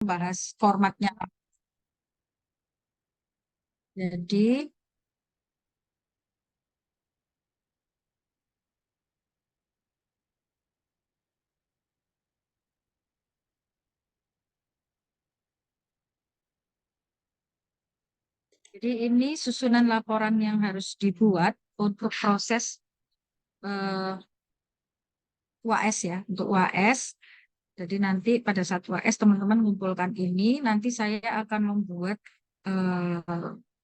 bahas formatnya. Jadi ini susunan laporan yang harus dibuat untuk proses UAS ya, untuk UAS. Jadi nanti pada saat UAS teman-teman mengumpulkan ini, nanti saya akan membuat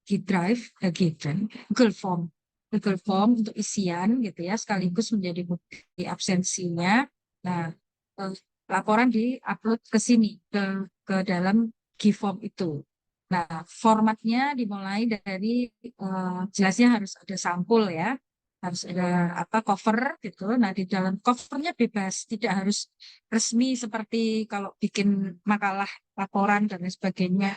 Google Form, Google Form untuk isian gitu ya, sekaligus menjadi bukti absensinya. Nah, eh, laporan di-upload ke sini, ke dalam G-Form itu. Nah, formatnya dimulai dari jelasnya harus ada sampul ya, harus ada apa cover gitu. Nah, di dalam covernya bebas, tidak harus resmi seperti kalau bikin makalah laporan dan lain sebagainya.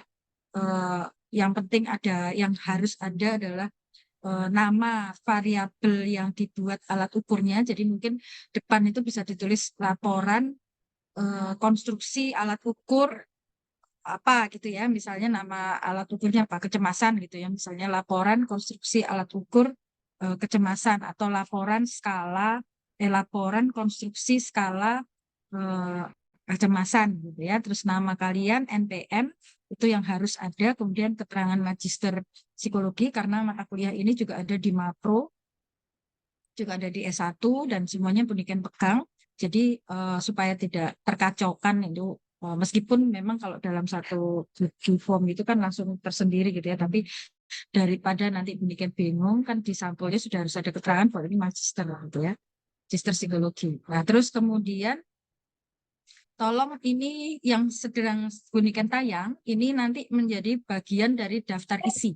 Eh, yang penting ada, yang harus ada adalah nama variabel yang dibuat alat ukurnya. Jadi mungkin depan itu bisa ditulis laporan konstruksi alat ukur apa gitu ya, misalnya nama alat ukurnya apa, kecemasan gitu ya, misalnya laporan konstruksi alat ukur kecemasan atau laporan konstruksi skala eh, kecemasan gitu ya, terus nama kalian NPM itu yang harus ada, kemudian keterangan magister psikologi karena mata kuliah ini juga ada di Mapro, juga ada di S1 dan semuanya Pendidikan Pegang. Jadi supaya tidak terkacaukan itu meskipun memang kalau dalam satu form itu kan langsung tersendiri gitu ya, tapi daripada nanti Pendidikan bingung kan di sampulnya sudah harus ada keterangan bahwa ini magister gitu ya, magister psikologi. Nah, terus kemudian tolong ini yang sedang Bunikan tayang ini nanti menjadi bagian dari daftar isi.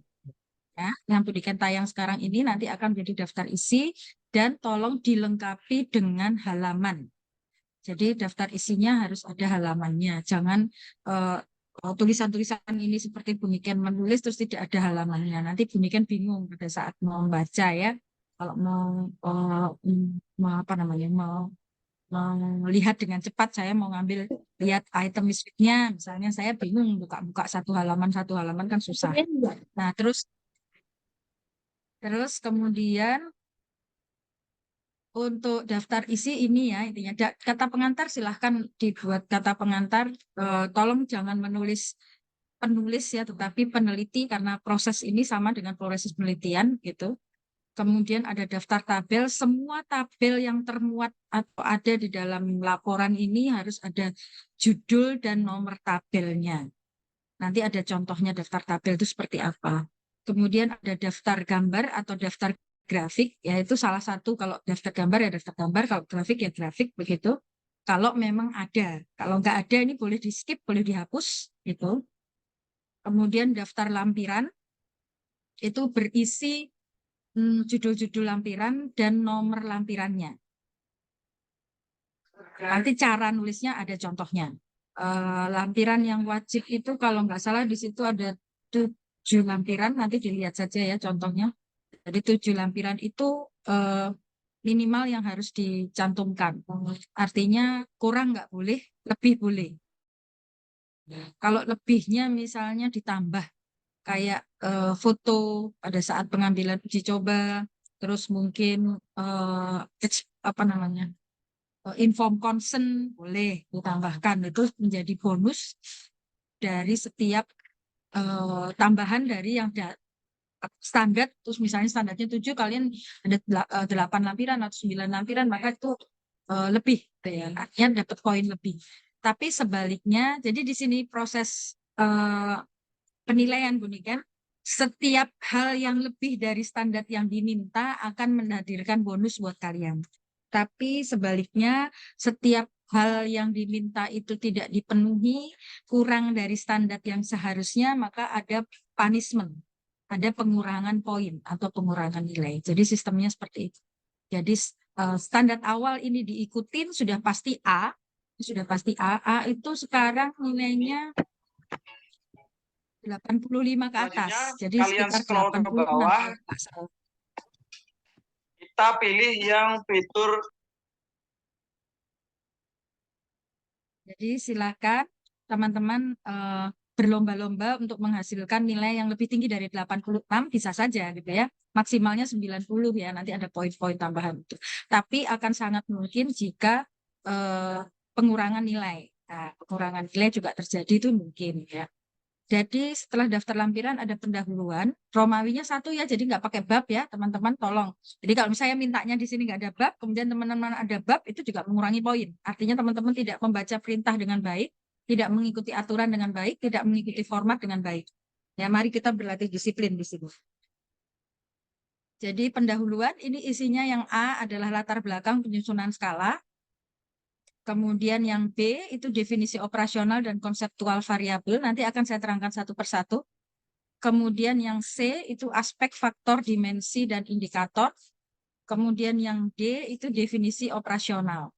Ya, yang Bunikan tayang sekarang ini nanti akan menjadi daftar isi dan tolong dilengkapi dengan halaman. Jadi daftar isinya harus ada halamannya. Jangan tulisan-tulisan ini seperti Bunikan menulis terus tidak ada halamannya. Nanti Bunikan bingung pada saat mau membaca ya. Kalau mau apa namanya mau lihat dengan cepat, saya mau ngambil lihat item listnya, misalnya saya bingung buka-buka satu halaman kan susah. Nah, terus kemudian untuk daftar isi ini ya intinya kata pengantar silahkan dibuat kata pengantar. Tolong jangan menulis penulis ya, tetapi peneliti karena proses ini sama dengan proses penelitian gitu. Kemudian ada daftar tabel, semua tabel yang termuat atau ada di dalam laporan ini harus ada judul dan nomor tabelnya. Nanti ada contohnya daftar tabel itu seperti apa. Kemudian ada daftar gambar atau daftar grafik, yaitu salah satu kalau daftar gambar ya daftar gambar, kalau grafik ya grafik begitu. Kalau memang ada, kalau nggak ada ini boleh di skip, boleh dihapus gitu. Kemudian daftar lampiran itu berisi judul-judul lampiran dan nomor lampirannya. Nanti cara nulisnya ada contohnya. Lampiran yang wajib itu kalau nggak salah di situ ada 7 lampiran, nanti dilihat saja ya contohnya. Jadi 7 lampiran itu minimal yang harus dicantumkan. Artinya kurang nggak boleh, lebih boleh. Kalau lebihnya misalnya ditambah kayak foto pada saat pengambilan uji coba, terus mungkin apa namanya inform consent boleh ditambahkan, itu menjadi bonus dari setiap tambahan dari yang standar. Terus misalnya standarnya 7, kalian ada 8 lampiran atau 9 lampiran, maka itu lebih gitu ya, artinya dapat poin lebih. Tapi sebaliknya, jadi di sini proses penilaian Bunikan, setiap hal yang lebih dari standar yang diminta akan menghadirkan bonus buat kalian. Tapi sebaliknya, setiap hal yang diminta itu tidak dipenuhi, kurang dari standar yang seharusnya, maka ada punishment, ada pengurangan poin atau pengurangan nilai. Jadi sistemnya seperti itu. Jadi standar awal ini diikutin sudah pasti A, sudah pasti A. A itu sekarang nilainya 85 ke atas. Jadi kalian sekitar scroll ke 86 bawah, kalau nggak salah. kita pilih yang fitur. Jadi silakan teman-teman berlomba-lomba untuk menghasilkan nilai yang lebih tinggi dari 86 bisa saja gitu ya. Maksimalnya 90 ya, nanti ada poin-poin tambahan itu. Tapi akan sangat mungkin jika pengurangan nilai. Nah, pengurangan nilai juga terjadi itu mungkin ya. Jadi setelah daftar lampiran ada pendahuluan, Romawinya 1 ya, jadi nggak pakai bab ya teman-teman, tolong. Jadi kalau misalnya mintanya di sini nggak ada bab, kemudian teman-teman ada bab, itu juga mengurangi poin. Artinya teman-teman tidak membaca perintah dengan baik, tidak mengikuti aturan dengan baik, tidak mengikuti format dengan baik. Ya, mari kita berlatih disiplin di sini. Jadi pendahuluan ini isinya yang A adalah latar belakang penyusunan skala. Kemudian yang B itu definisi operasional dan konseptual variabel. Nanti akan saya terangkan satu persatu. Kemudian yang C itu aspek faktor dimensi dan indikator. Kemudian yang D itu definisi operasional.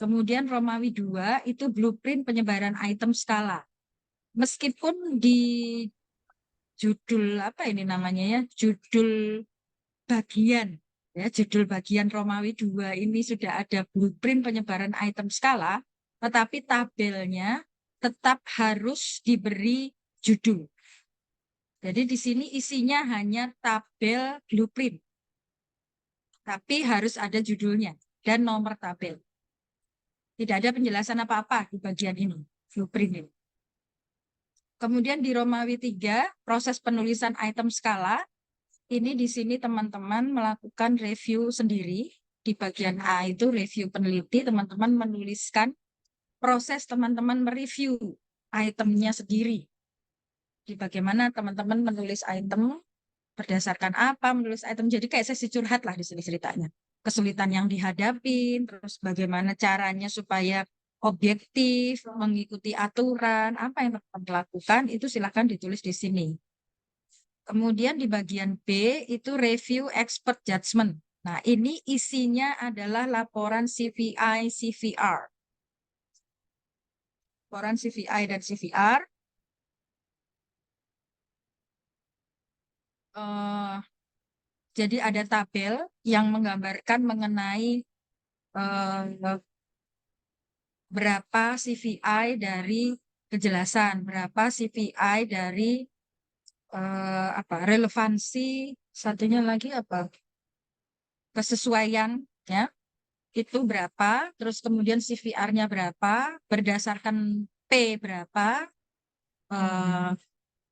Kemudian Romawi 2 itu blueprint penyebaran item skala. Meskipun di judul apa ini namanya ya, judul bagian ya, judul bagian Romawi 2 ini sudah ada blueprint penyebaran item skala, tetapi tabelnya tetap harus diberi judul. Jadi di sini isinya hanya tabel blueprint, tapi harus ada judulnya dan nomor tabel. Tidak ada penjelasan apa-apa di bagian ini, blueprint ini. Kemudian di Romawi 3, proses penulisan item skala, ini di sini teman-teman melakukan review sendiri. Di bagian A itu review peneliti, teman-teman menuliskan proses teman-teman mereview itemnya sendiri. Di bagaimana teman-teman menulis item, berdasarkan apa menulis item. Jadi kayak sesi curhat lah di sini ceritanya. Kesulitan yang dihadapi, terus bagaimana caranya supaya objektif, mengikuti aturan, apa yang teman-teman lakukan, itu silahkan ditulis di sini. Kemudian di bagian B itu review expert judgment. Nah, ini isinya adalah laporan CVI, CVR. Laporan CVI dan CVR. Jadi ada tabel yang menggambarkan mengenai berapa CVI dari kejelasan, berapa CVI dari relevansi, satunya lagi apa? Kesesuaian ya. Itu berapa, terus kemudian CVR-nya berapa, berdasarkan P berapa,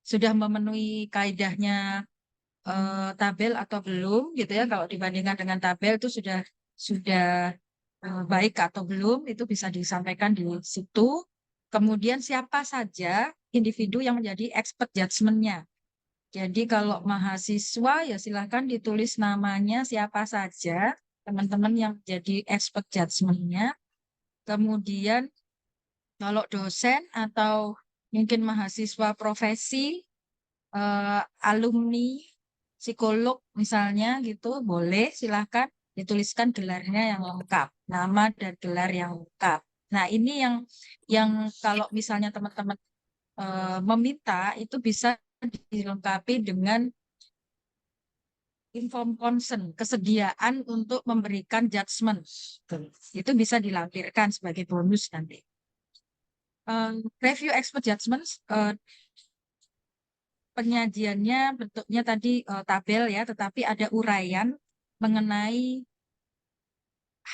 sudah memenuhi kaidahnya tabel atau belum gitu ya. Kalau dibandingkan dengan tabel itu sudah baik atau belum, itu bisa disampaikan di situ. Kemudian siapa saja individu yang menjadi expert judgment-nya. Jadi kalau mahasiswa ya silahkan ditulis namanya siapa saja teman-teman yang jadi expert judgment-nya. Kemudian kalau dosen atau mungkin mahasiswa profesi, alumni, psikolog misalnya gitu, boleh silahkan dituliskan gelarnya yang lengkap, nama dan gelar yang lengkap. Nah ini yang kalau misalnya teman-teman meminta itu bisa dilengkapi dengan inform consent, kesediaan untuk memberikan judgment. Itu bisa dilampirkan sebagai bonus nanti. Review expert judgment, penyajiannya bentuknya tadi tabel ya, tetapi ada uraian mengenai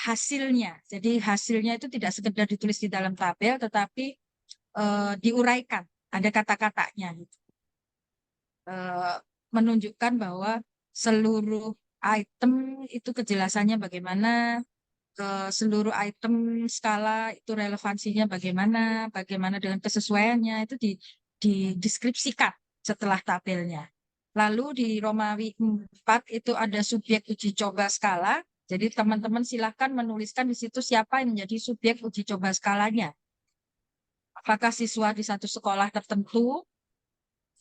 hasilnya. Jadi hasilnya itu tidak sekedar ditulis di dalam tabel, tetapi diuraikan, ada kata-katanya. Menunjukkan bahwa seluruh item itu kejelasannya bagaimana, seluruh item skala itu relevansinya bagaimana, bagaimana dengan kesesuaiannya itu dideskripsikan setelah tabelnya. Lalu di Romawi 4 itu ada subjek uji coba skala. Jadi teman-teman silahkan menuliskan di situ siapa yang menjadi subjek uji coba skalanya. Apakah siswa di satu sekolah tertentu,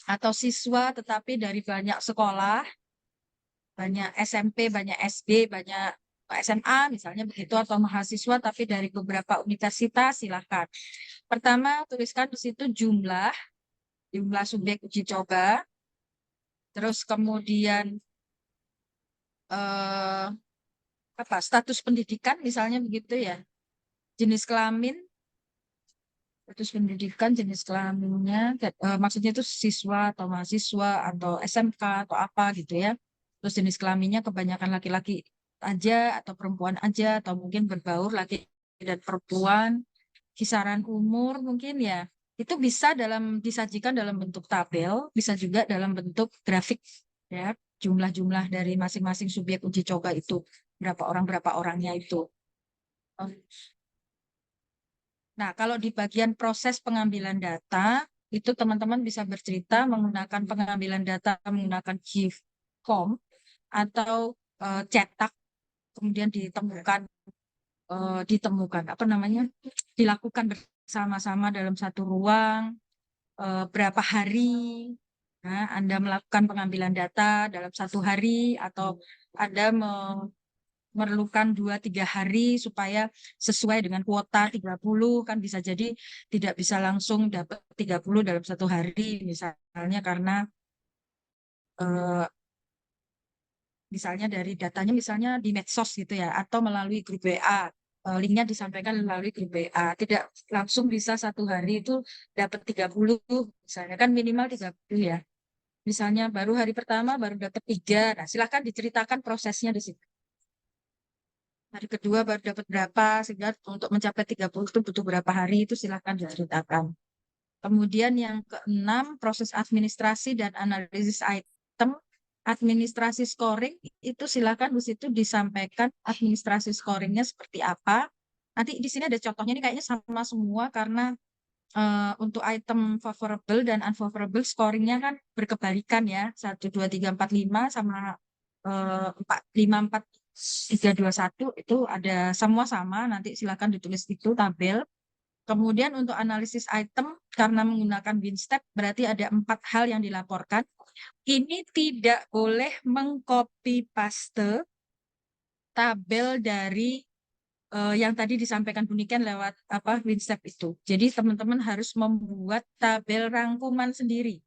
atau siswa tetapi dari banyak sekolah, banyak SMP, banyak SD, banyak SMA misalnya begitu, atau mahasiswa tapi dari beberapa universitas, silahkan. Pertama, tuliskan di situ jumlah subjek uji coba, terus kemudian status pendidikan misalnya begitu ya, jenis kelamin, Terus pendidikan, jenis kelaminnya, maksudnya itu siswa atau mahasiswa atau SMK atau apa gitu ya. Terus jenis kelaminnya kebanyakan laki-laki aja atau perempuan aja atau mungkin berbaur laki dan perempuan. Kisaran umur mungkin ya itu bisa disajikan dalam bentuk tabel, bisa juga dalam bentuk grafik ya. Jumlah-jumlah dari masing-masing subjek uji coba itu berapa orangnya itu. Nah, kalau di bagian proses pengambilan data, itu teman-teman bisa bercerita menggunakan pengambilan data menggunakan GIF.com atau cetak, kemudian ditemukan apa namanya, dilakukan bersama-sama dalam satu ruang, berapa hari. Nah, Anda melakukan pengambilan data dalam 1 hari atau Anda memerlukan 2-3 hari supaya sesuai dengan kuota 30, kan bisa jadi tidak bisa langsung dapat 30 dalam 1 hari misalnya karena misalnya dari datanya misalnya di medsos gitu ya atau melalui grup WA, linknya disampaikan melalui grup WA, tidak langsung bisa 1 hari itu dapat 30 misalnya, kan minimal 30 ya, misalnya baru hari pertama baru dapat 3. Nah silahkan diceritakan prosesnya di situ. Hari kedua baru dapat berapa, sehingga untuk mencapai 30 itu butuh berapa hari, itu silahkan diceritakan. Kemudian yang keenam, proses administrasi dan analisis item. Administrasi scoring itu silakan di situ disampaikan administrasi scoringnya seperti apa. Nanti di sini ada contohnya, ini kayaknya sama semua karena untuk item favorable dan unfavorable scoringnya kan berkebalikan ya, 1, 2, 3, 4, 5 sama 5, 4, 3, 2, 1 itu ada semua sama, nanti silakan ditulis itu tabel. Kemudian untuk analisis item, karena menggunakan WinStep, berarti ada 4 hal yang dilaporkan. Ini tidak boleh mengcopy paste tabel dari yang tadi disampaikan Bu Niken lewat WinStep itu. Jadi teman-teman harus membuat tabel rangkuman sendiri.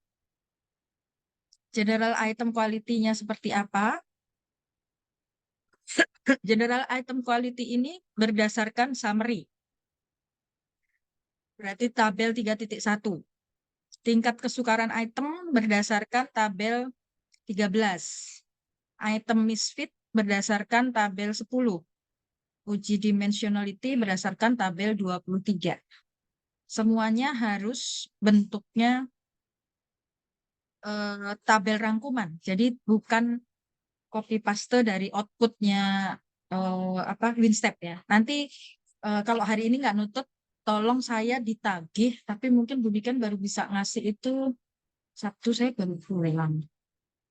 General item quality-nya seperti apa? General item quality ini berdasarkan summary. Berarti tabel 3.1. Tingkat kesukaran item berdasarkan tabel 13. Item misfit berdasarkan tabel 10. Uji dimensionality berdasarkan tabel 23. Semuanya harus bentuknya tabel rangkuman. Jadi bukan copy paste dari outputnya WinStep ya. Nanti kalau hari ini nggak nutut, tolong saya ditagih, tapi mungkin Bu Niken baru bisa ngasih itu Sabtu, saya baru pulang.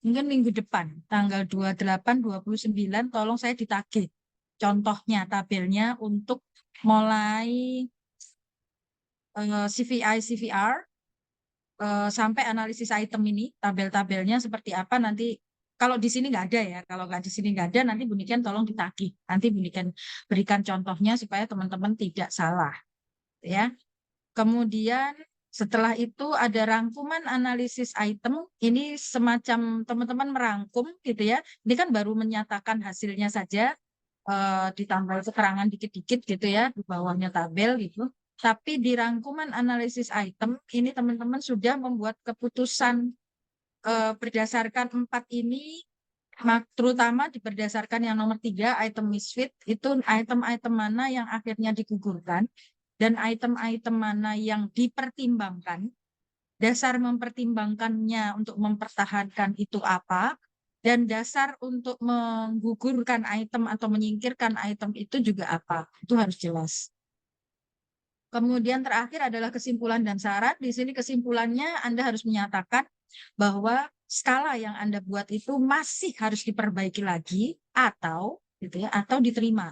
Mungkin minggu depan, tanggal 28, 29, tolong saya ditagih contohnya, tabelnya untuk mulai CVI, CVR, sampai analisis item ini, tabel-tabelnya seperti apa nanti. Kalau di sini nggak ada ya, kalau nggak di sini nggak ada, nanti Bu Niken tolong ditagih. Nanti Bu Niken berikan contohnya supaya teman-teman tidak salah. Ya. Kemudian setelah itu ada rangkuman analisis item. Ini semacam teman-teman merangkum gitu ya. Ini kan baru menyatakan hasilnya saja, ditambah keterangan dikit-dikit gitu ya, di bawahnya tabel gitu. Tapi di rangkuman analisis item, ini teman-teman sudah membuat keputusan berdasarkan 4 ini, terutama berdasarkan yang nomor 3, item misfit, itu item-item mana yang akhirnya digugurkan, dan item-item mana yang dipertimbangkan. Dasar mempertimbangkannya untuk mempertahankan itu apa, dan dasar untuk menggugurkan item atau menyingkirkan item itu juga apa. Itu harus jelas. Kemudian terakhir adalah kesimpulan dan syarat. Di sini kesimpulannya Anda harus menyatakan bahwa skala yang Anda buat itu masih harus diperbaiki lagi atau gitu ya, atau diterima.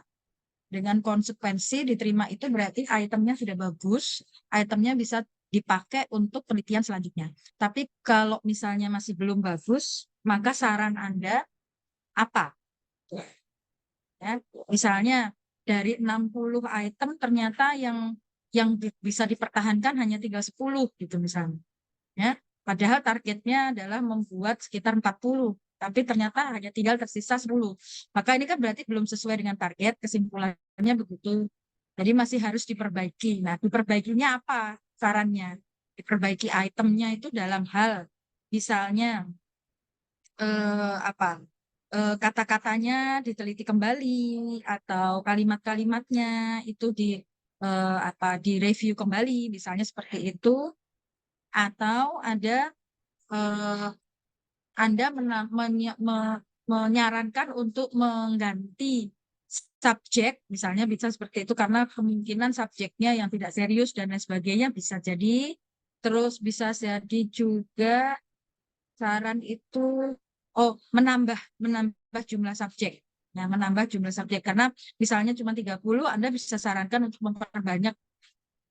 Dengan konsekuensi diterima itu berarti itemnya sudah bagus, itemnya bisa dipakai untuk penelitian selanjutnya. Tapi kalau misalnya masih belum bagus, maka saran Anda apa? Ya, misalnya dari 60 item ternyata yang bisa dipertahankan hanya tinggal 10 gitu misalnya. Ya, padahal targetnya adalah membuat sekitar 40, tapi ternyata hanya tinggal tersisa 10. Maka ini kan berarti belum sesuai dengan target, kesimpulannya begitu. Jadi masih harus diperbaiki. Nah, diperbaikinya apa? sarannya. Diperbaiki itemnya itu dalam hal misalnya apa kata-katanya diteliti kembali atau kalimat-kalimatnya itu apa direview kembali misalnya seperti itu, atau ada eh, Anda menyarankan untuk mengganti subjek misalnya bisa seperti itu karena kemungkinan subjeknya yang tidak serius dan lain sebagainya bisa jadi. Terus bisa jadi juga saran itu menambah jumlah subjek. Nah, menambah jumlah subjek karena misalnya cuma 30, Anda bisa sarankan untuk memperbanyak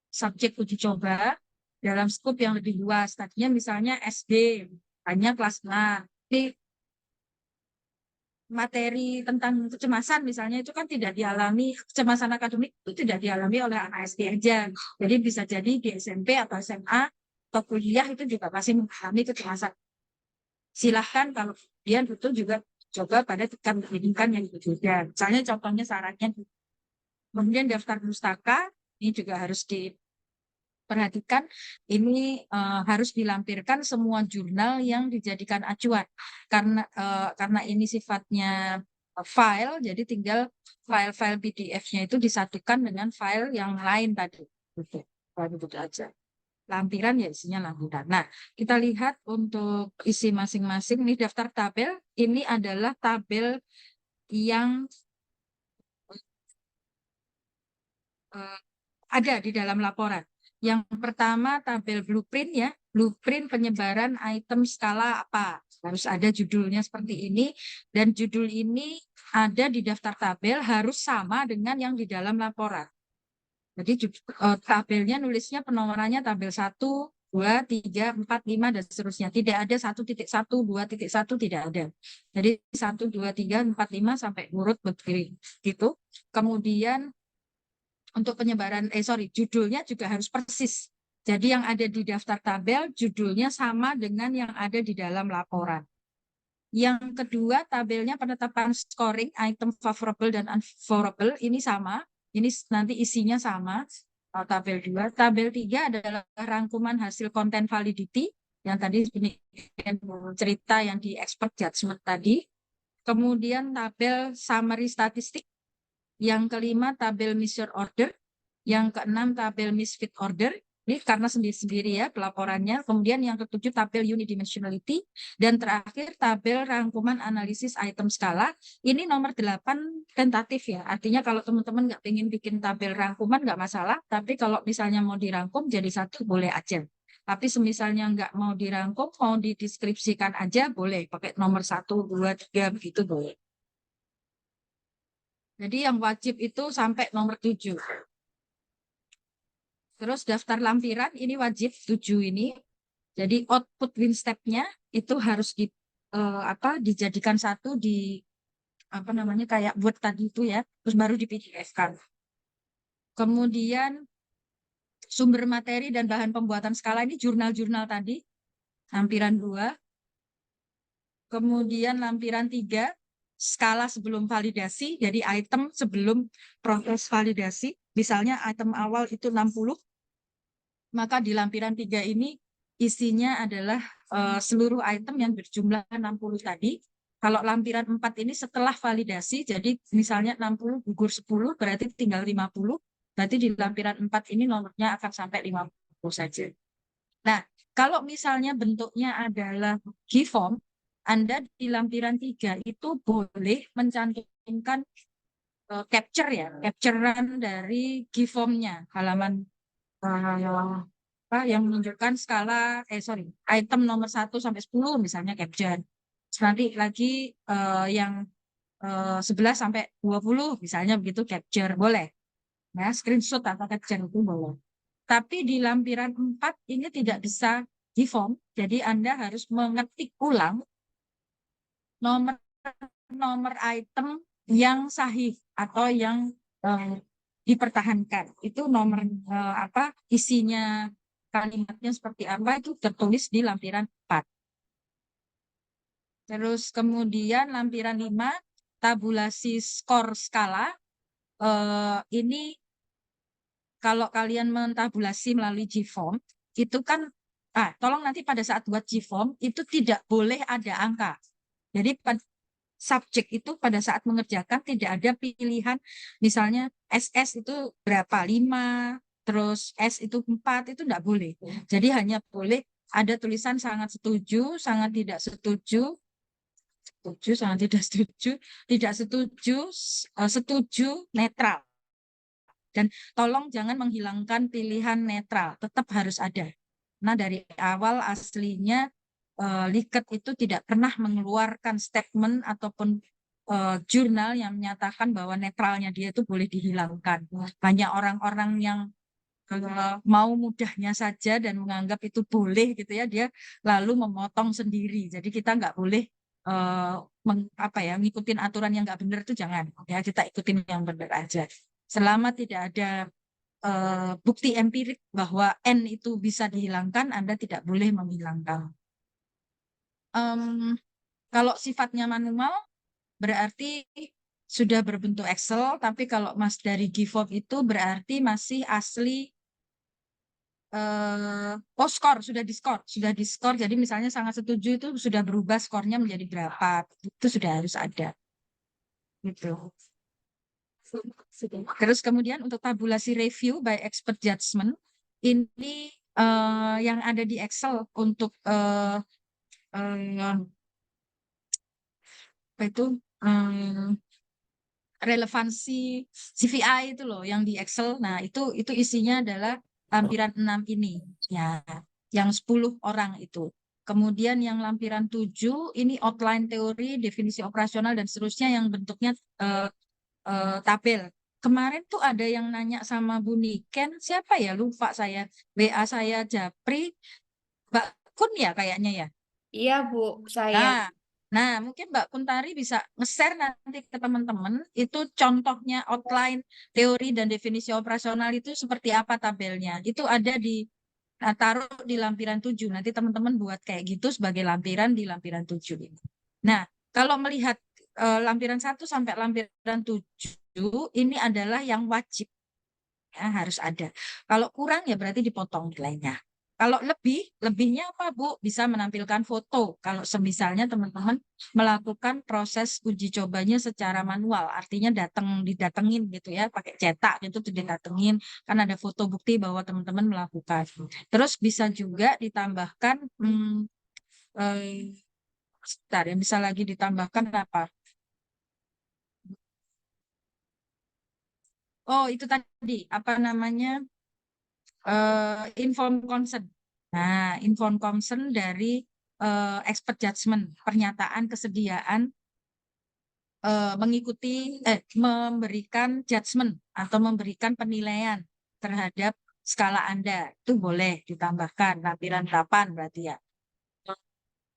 subjek uji coba dalam skop yang lebih luas. Tadinya misalnya SD hanya kelas 6. Tapi materi tentang kecemasan misalnya itu kan tidak dialami, kecemasan akademik itu tidak dialami oleh anak SD aja. Jadi bisa jadi di SMP atau SMA atau kuliah itu juga masih mengalami kecemasan. Silahkan kalau dia betul juga coba pada tingkat pendidikan yang berbeda. Misalnya contohnya sarannya. Kemudian daftar pustaka ini juga harus diperhatikan. Ini harus dilampirkan semua jurnal yang dijadikan acuan. Karena ini sifatnya file, jadi tinggal file-file PDF-nya itu disatukan dengan file yang lain tadi. Gitu. Begitu aja. Lampiran ya isinya lampiran. Nah, kita lihat untuk isi masing-masing. Ini daftar tabel. Ini adalah tabel yang eh, ada di dalam laporan. Yang pertama tabel blueprint ya. Blueprint penyebaran item skala apa. Harus ada judulnya seperti ini. Dan judul ini ada di daftar tabel harus sama dengan yang di dalam laporan. Jadi tabelnya nulisnya penomorannya tabel 1, 2, 3, 4, 5, dan seterusnya. Tidak ada 1.1, 2.1, tidak ada. Jadi 1, 2, 3, 4, 5 sampai urut berdiri. Gitu. Kemudian untuk penyebaran, judulnya juga harus persis. Jadi yang ada di daftar tabel, judulnya sama dengan yang ada di dalam laporan. Yang kedua, tabelnya penetapan scoring, item favorable dan unfavorable, ini sama. Ini nanti isinya sama, tabel 2. Tabel 3 adalah rangkuman hasil konten validity, yang tadi cerita yang di expert judgment tadi. Kemudian tabel summary statistik. Yang kelima, tabel measure order. Yang keenam, tabel misfit order. Ini karena sendiri-sendiri ya pelaporannya. Kemudian yang ketujuh, tabel unidimensionality. Dan terakhir, tabel rangkuman analisis item skala. Ini nomor 8 tentatif ya. Artinya kalau teman-teman nggak pengen bikin tabel rangkuman nggak masalah. Tapi kalau misalnya mau dirangkum jadi satu boleh aja. Tapi semisalnya nggak mau dirangkum, mau dideskripsikan aja boleh. Pakai nomor 1, 2, 3 begitu boleh. Jadi yang wajib itu sampai nomor 7. Terus daftar lampiran ini wajib 7 ini. Jadi output WinStep-nya itu harus dijadikan satu di kayak Word tadi itu ya, terus baru di PDF-kan. Kemudian sumber materi dan bahan pembuatan skala ini jurnal-jurnal tadi, lampiran 2. Kemudian lampiran 3, skala sebelum validasi, jadi item sebelum proses validasi. Misalnya item awal itu 60, maka di lampiran 3 ini isinya adalah seluruh item yang berjumlah 60 tadi. Kalau lampiran 4 ini setelah validasi, jadi misalnya 60 gugur 10, berarti tinggal 50. Berarti di lampiran 4 ini nomornya akan sampai 50 saja. Nah, kalau misalnya bentuknya adalah GIFORM, Anda di lampiran 3 itu boleh mencantumkan capture ya, capturean dari GIFORM-nya, halaman yang menunjukkan skala, item nomor 1 sampai 10 misalnya capture. Nanti lagi yang 11 sampai 20 misalnya begitu capture, boleh. Ya, screenshot atau capture itu boleh. Tapi di lampiran 4 ini tidak bisa di form, jadi Anda harus mengetik ulang nomor nomor item yang sahih atau yang dipertahankan. Itu nomor isinya kalimatnya seperti apa itu tertulis di lampiran 4. Terus kemudian lampiran 5, tabulasi skor skala. Ini kalau kalian mentabulasi melalui Gform, itu kan, tolong nanti pada saat buat Gform, itu tidak boleh ada angka. Jadi subjek itu pada saat mengerjakan tidak ada pilihan, misalnya SS itu berapa, 5, terus S itu 4, itu tidak boleh. Jadi hanya boleh ada tulisan sangat setuju, sangat tidak setuju, setuju, sangat tidak setuju, setuju, netral. Dan tolong jangan menghilangkan pilihan netral, tetap harus ada. Nah, dari awal aslinya Liket itu tidak pernah mengeluarkan statement ataupun jurnal yang menyatakan bahwa netralnya dia itu boleh dihilangkan. Banyak orang-orang yang mau mudahnya saja dan menganggap itu boleh gitu ya, dia lalu memotong sendiri. Jadi kita nggak boleh ngikutin aturan yang nggak benar itu jangan. Ya kita ikutin yang benar aja. Selama tidak ada bukti empirik bahwa N itu bisa dihilangkan, Anda tidak boleh menghilangkan. Kalau sifatnya manual berarti sudah berbentuk Excel, tapi kalau Mas dari Gform itu berarti masih asli sudah di skor. Jadi misalnya sangat setuju itu sudah berubah skornya menjadi berapa, itu sudah harus ada. Gitu. Terus kemudian untuk tabulasi review by expert judgment ini yang ada di Excel untuk relevansi CVI itu loh yang di Excel. Nah, itu isinya adalah lampiran 6 ini ya, yang 10 orang itu. Kemudian yang lampiran 7 ini outline teori, definisi operasional dan seterusnya yang bentuknya tabel. Kemarin tuh ada yang nanya sama Bu Niken, siapa ya lupa saya, WA saya Japri, Mbak Kun ya kayaknya ya. Iya, Bu, saya. Nah, mungkin Mbak Kuntari bisa nge-share nanti ke teman-teman itu contohnya outline teori dan definisi operasional itu seperti apa tabelnya. Itu ada taruh di lampiran 7. Nanti teman-teman buat kayak gitu sebagai lampiran di lampiran 7 ini. Nah, kalau melihat lampiran 1 sampai lampiran 7 ini adalah yang wajib. Ya, harus ada. Kalau kurang ya berarti dipotong nilainya. Kalau lebihnya apa Bu? Bisa menampilkan foto. Kalau semisalnya teman-teman melakukan proses uji cobanya secara manual, artinya didatengin gitu ya, pakai cetak gitu didatengin, kan ada foto bukti bahwa teman-teman melakukan. Terus bisa juga ditambahkan, sebentar ya, bisa lagi ditambahkan apa? Oh itu tadi apa namanya? Inform consent. Nah, inform consent dari expert judgment, pernyataan kesediaan memberikan judgment atau memberikan penilaian terhadap skala Anda. Itu boleh ditambahkan lampiran 8 berarti ya.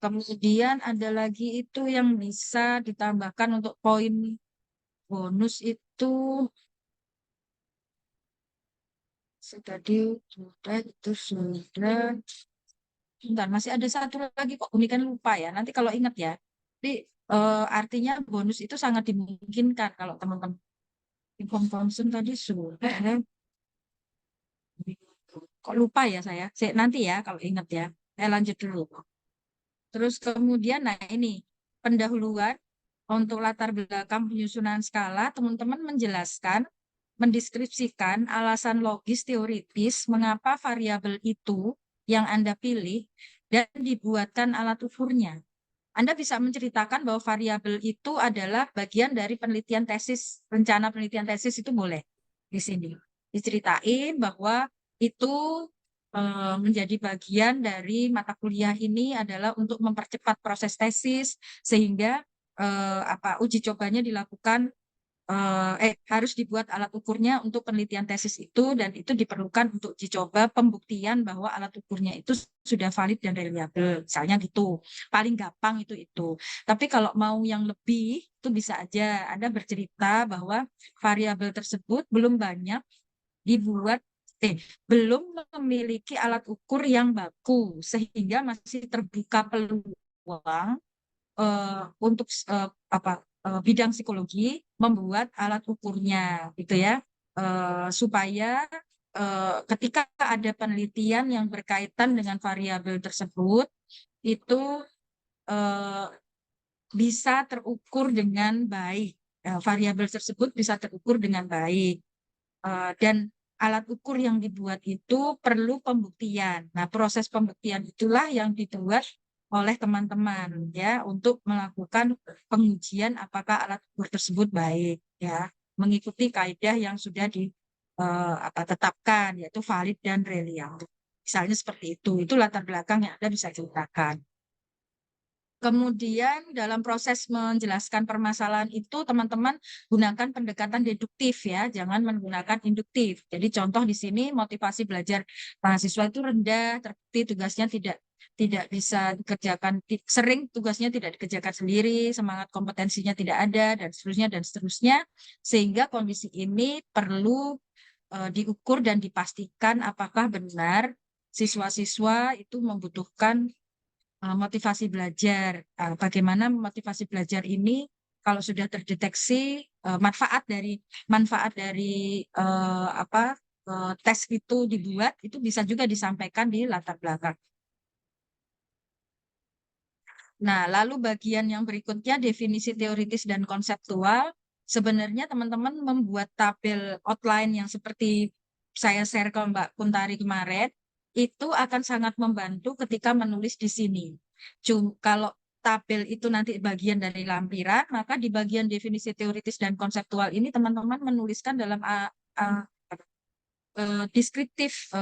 Kemudian ada lagi itu yang bisa ditambahkan untuk poin bonus itu sudah itu sudah. Bentar, masih ada satu lagi kok, ini kan lupa ya. Nanti kalau ingat ya. Tapi artinya bonus itu sangat dimungkinkan kalau teman-teman. Inform consent tadi sudah. Kok lupa ya saya? Nanti ya kalau ingat ya. Saya lanjut dulu. Terus kemudian, nah ini pendahuluan untuk latar belakang penyusunan skala, teman-teman menjelaskan, mendeskripsikan alasan logis teoritis mengapa variabel itu yang Anda pilih dan dibuatkan alat ukurnya. Anda bisa menceritakan bahwa variabel itu adalah bagian dari penelitian tesis, rencana penelitian tesis itu boleh di sini. Diceritain bahwa itu menjadi bagian dari mata kuliah ini adalah untuk mempercepat proses tesis sehingga uji cobanya dilakukan harus dibuat alat ukurnya untuk penelitian tesis itu dan itu diperlukan untuk uji coba pembuktian bahwa alat ukurnya itu sudah valid dan reliable. Misalnya gitu. Paling gampang itu. Tapi kalau mau yang lebih itu bisa aja Anda bercerita bahwa variabel tersebut belum banyak dibuat belum memiliki alat ukur yang baku sehingga masih terbuka peluang untuk bidang psikologi membuat alat ukurnya gitu ya supaya ketika ada penelitian yang berkaitan dengan variabel tersebut, itu bisa terukur dengan baik. Variabel tersebut bisa terukur dengan baik. Dan alat ukur yang dibuat itu perlu pembuktian. Nah, proses pembuktian itulah yang dibuat oleh teman-teman ya untuk melakukan pengujian apakah alat ukur tersebut baik ya, mengikuti kaidah yang sudah tetapkan yaitu valid dan reliable. Misalnya seperti itu. Itu latar belakang yang Anda bisa ceritakan. Kemudian dalam proses menjelaskan permasalahan itu teman-teman gunakan pendekatan deduktif ya, jangan menggunakan induktif. Jadi contoh di sini motivasi belajar mahasiswa itu rendah, terbukti tugasnya tidak bisa dikerjakan, sering tugasnya tidak dikerjakan sendiri, semangat kompetensinya tidak ada dan seterusnya, sehingga kondisi ini perlu diukur dan dipastikan apakah benar siswa-siswa itu membutuhkan motivasi belajar. Bagaimana motivasi belajar ini kalau sudah terdeteksi manfaat dari tes itu dibuat, itu bisa juga disampaikan di latar belakang. Nah, lalu bagian yang berikutnya definisi teoritis dan konseptual. Sebenarnya teman-teman membuat tabel outline yang seperti saya share ke Mbak Kuntari kemarin, itu akan sangat membantu ketika menulis di sini. Kalau tabel itu nanti bagian dari lampiran, maka di bagian definisi teoritis dan konseptual ini teman-teman menuliskan dalam deskriptif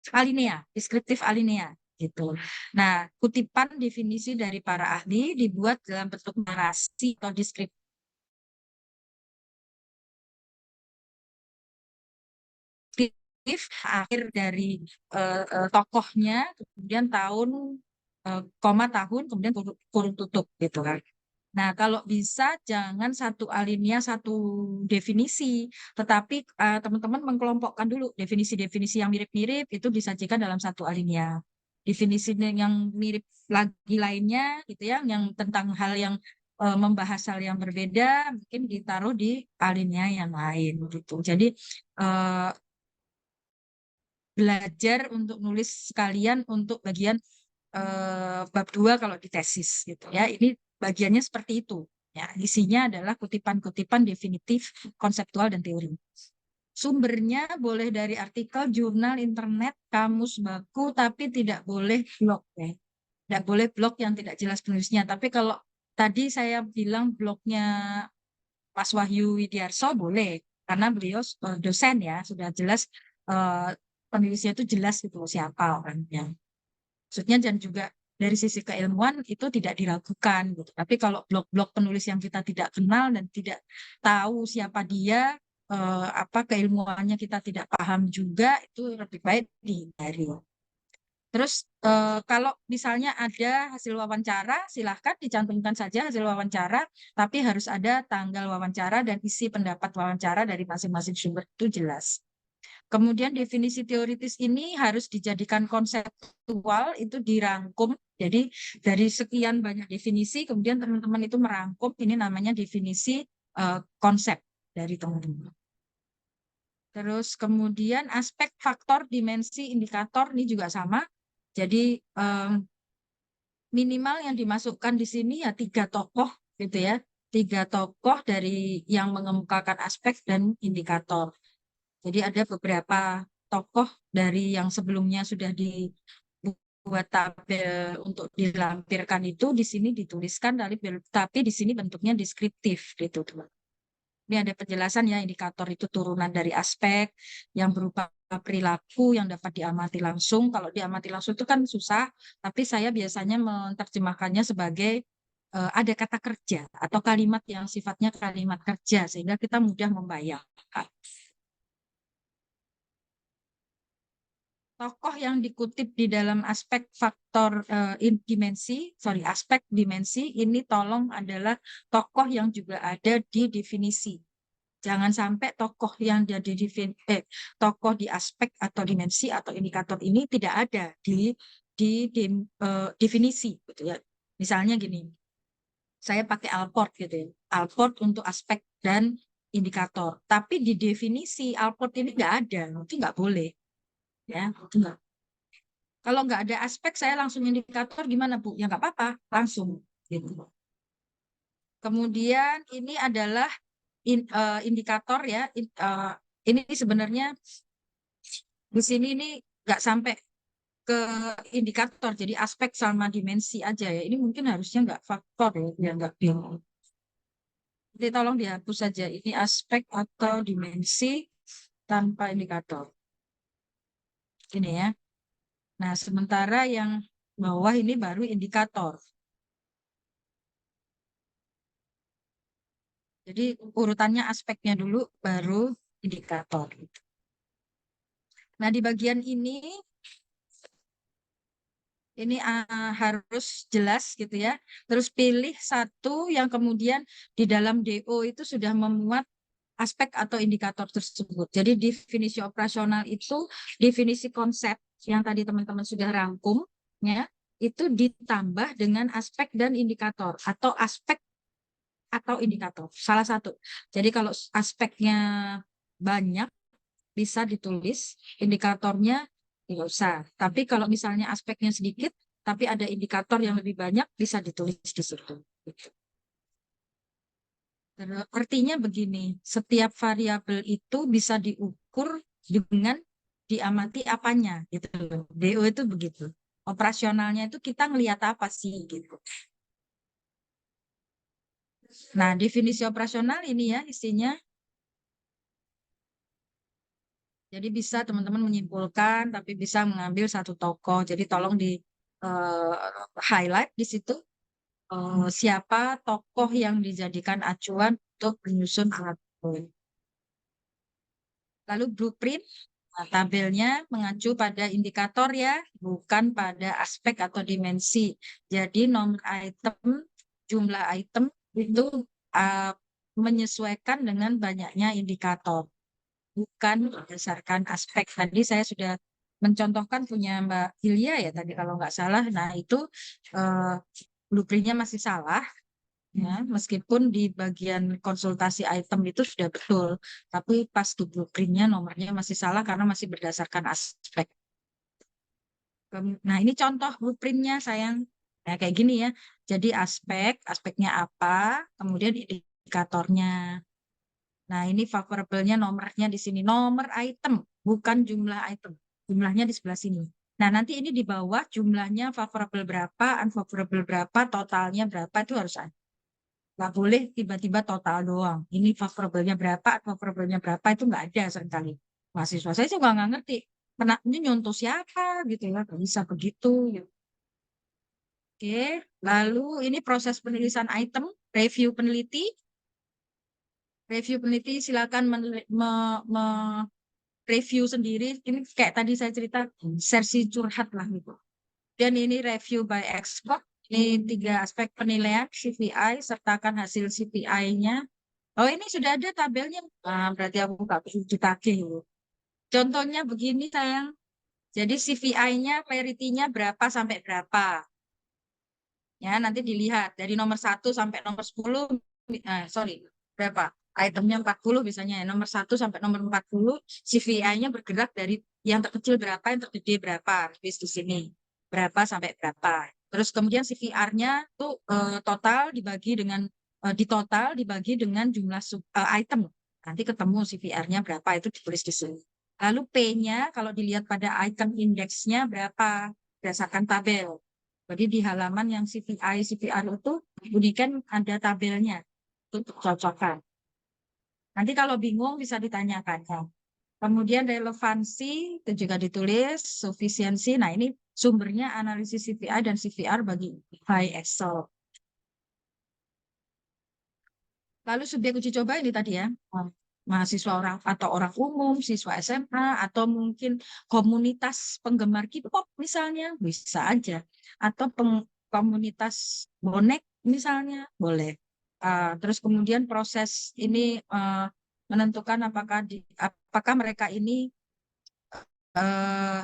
alinea, deskriptif alinea gitu. Nah, kutipan definisi dari para ahli dibuat dalam bentuk narasi atau deskriptif akhir dari tokohnya, kemudian tahun, koma tahun, kemudian kurung tutup gitu kan. Nah, kalau bisa jangan satu alinea satu definisi, tetapi teman-teman mengkelompokkan dulu definisi-definisi yang mirip-mirip itu disajikan dalam satu alinea. Definisi yang mirip lagi lainnya gitu ya, yang tentang hal yang membahas hal yang berbeda mungkin ditaruh di alinea yang lain gitu. Jadi belajar untuk nulis sekalian untuk bagian bab 2 kalau di tesis gitu ya. Ini bagiannya seperti itu. Ya, isinya adalah kutipan-kutipan definitif, konseptual dan teori. Sumbernya boleh dari artikel, jurnal, internet, kamus baku, tapi tidak boleh blog ya. Tidak boleh blog yang tidak jelas penulisnya. Tapi kalau tadi saya bilang blognya Mas Wahyu Widiarso boleh, karena beliau dosen ya, sudah jelas penulisnya itu jelas gitu siapa orangnya. Maksudnya dan juga dari sisi keilmuan itu tidak diragukan gitu. Tapi kalau blog-blog penulis yang kita tidak kenal dan tidak tahu siapa dia, apa keilmuannya kita tidak paham juga, itu lebih baik dihindari. Terus kalau misalnya ada hasil wawancara, silahkan dicantumkan saja hasil wawancara, tapi harus ada tanggal wawancara dan isi pendapat wawancara dari masing-masing sumber itu jelas. Kemudian definisi teoritis ini harus dijadikan konseptual, itu dirangkum. Jadi dari sekian banyak definisi, kemudian teman-teman itu merangkum, ini namanya definisi konsep dari teman-teman. Terus kemudian aspek, faktor, dimensi, indikator, ini juga sama. Jadi minimal yang dimasukkan di sini ya 3 tokoh gitu ya. 3 tokoh dari yang mengemukakan aspek dan indikator. Jadi ada beberapa tokoh dari yang sebelumnya sudah dibuat tabel untuk dilampirkan itu di sini dituliskan, tapi di sini bentuknya deskriptif gitu teman. Ini ada penjelasan ya, indikator itu turunan dari aspek yang berupa perilaku yang dapat diamati langsung. Kalau diamati langsung itu kan susah, tapi saya biasanya menerjemahkannya sebagai ada kata kerja atau kalimat yang sifatnya kalimat kerja sehingga kita mudah membayangkan. Tokoh yang dikutip di dalam aspek faktor aspek dimensi ini tolong adalah tokoh yang juga ada di definisi. Jangan sampai tokoh yang jadi tokoh di aspek atau dimensi atau indikator ini tidak ada di definisi gitu ya. Misalnya gini, saya pakai Alport gitu ya. Alport untuk aspek dan indikator. Tapi di definisi Alport ini nggak ada, itu nggak boleh. Ya, itu nggak. Kalau nggak ada aspek, saya langsung indikator gimana Bu? Ya nggak apa-apa, langsung. Gitu. Kemudian ini adalah indikator ya. Ini sebenarnya di sini ini nggak sampai ke indikator, jadi aspek sama dimensi aja ya. Ini mungkin harusnya nggak faktor ya, biar nggak bingung. Jadi tolong dihapus saja. Ini aspek atau dimensi tanpa indikator. Ini ya. Nah, sementara yang bawah ini baru indikator. Jadi urutannya aspeknya dulu, baru indikator. Nah, di bagian ini harus jelas gitu ya. Terus pilih satu yang kemudian di dalam DO itu sudah memuat aspek atau indikator tersebut. Jadi definisi operasional itu definisi konsep yang tadi teman-teman sudah rangkum, ya, itu ditambah dengan aspek dan indikator atau aspek atau indikator, salah satu. Jadi kalau aspeknya banyak bisa ditulis, indikatornya tidak usah. Tapi kalau misalnya aspeknya sedikit, tapi ada indikator yang lebih banyak, bisa ditulis di situ. Artinya begini, setiap variabel itu bisa diukur dengan diamati apanya, gitu. DO itu begitu. Operasionalnya itu kita ngelihat apa sih, gitu. Nah, definisi operasional ini ya isinya. Jadi bisa teman-teman menyimpulkan, tapi bisa mengambil satu tokoh. Jadi tolong di highlight di situ siapa tokoh yang dijadikan acuan untuk menyusun alat. Lalu blueprint, nah, tabelnya mengacu pada indikator ya, bukan pada aspek atau dimensi. Jadi nomor item, jumlah item itu menyesuaikan dengan banyaknya indikator, bukan berdasarkan aspek. Tadi saya sudah mencontohkan punya Mbak Hilya ya tadi kalau nggak salah. Nah itu blueprintnya masih salah. Ya, meskipun di bagian konsultasi item itu sudah betul, tapi pas di blueprintnya nomornya masih salah karena masih berdasarkan aspek. Nah, ini contoh blueprintnya sayang. Nah, kayak gini ya. Jadi aspeknya apa, kemudian indikatornya. Nah, ini favorable-nya nomornya di sini. Nomor item, bukan jumlah item. Jumlahnya di sebelah sini. Nah, nanti ini di bawah jumlahnya favorable berapa, unfavorable berapa, totalnya berapa, itu harus ada. Nggak boleh tiba-tiba total doang. Ini favorable-nya berapa, unfavorable-nya berapa, itu nggak ada seringkali. Mahasiswa saya juga nggak ngerti. Ini nyontoh siapa gitu ya, nggak bisa begitu. Gitu. Oke, lalu ini proses penulisan item, review peneliti. Review peneliti silakan review sendiri. Ini kayak tadi saya cerita, sesi curhat lah gitu. Dan ini review by expert. Ini 3 aspek penilaian CPI, sertakan hasil CPI-nya. Oh, ini sudah ada tabelnya. Berarti aku nggak perlu ditagih. Contohnya begini, sayang. Jadi CPI-nya, clarity-nya berapa sampai berapa. Ya, nanti dilihat. Dari nomor 1 sampai nomor 10, berapa? Itemnya 40 biasanya. Nomor 1 sampai nomor 40, CPI-nya bergerak dari yang terkecil berapa, yang tergede berapa. Di sini. Berapa sampai berapa. Terus kemudian CVR-nya tuh total dibagi dengan di total dibagi dengan jumlah item. Nanti ketemu CVR-nya berapa itu ditulis di sini. Lalu P-nya kalau dilihat pada item indeksnya berapa berdasarkan tabel. Jadi di halaman yang CVI, CVR itu bunyikan ada tabelnya untuk cocokkan. Nanti kalau bingung bisa ditanyakan. Kemudian relevansi itu juga ditulis, sufisiensi. Nah ini sumbernya analisis CPI dan CVR bagi by Excel. Lalu subjek uji coba ini tadi ya, mahasiswa orang atau orang umum, siswa SMA, atau mungkin komunitas penggemar K-pop misalnya, bisa aja. Atau komunitas bonek misalnya, boleh. Terus kemudian proses ini menentukan apakah mereka ini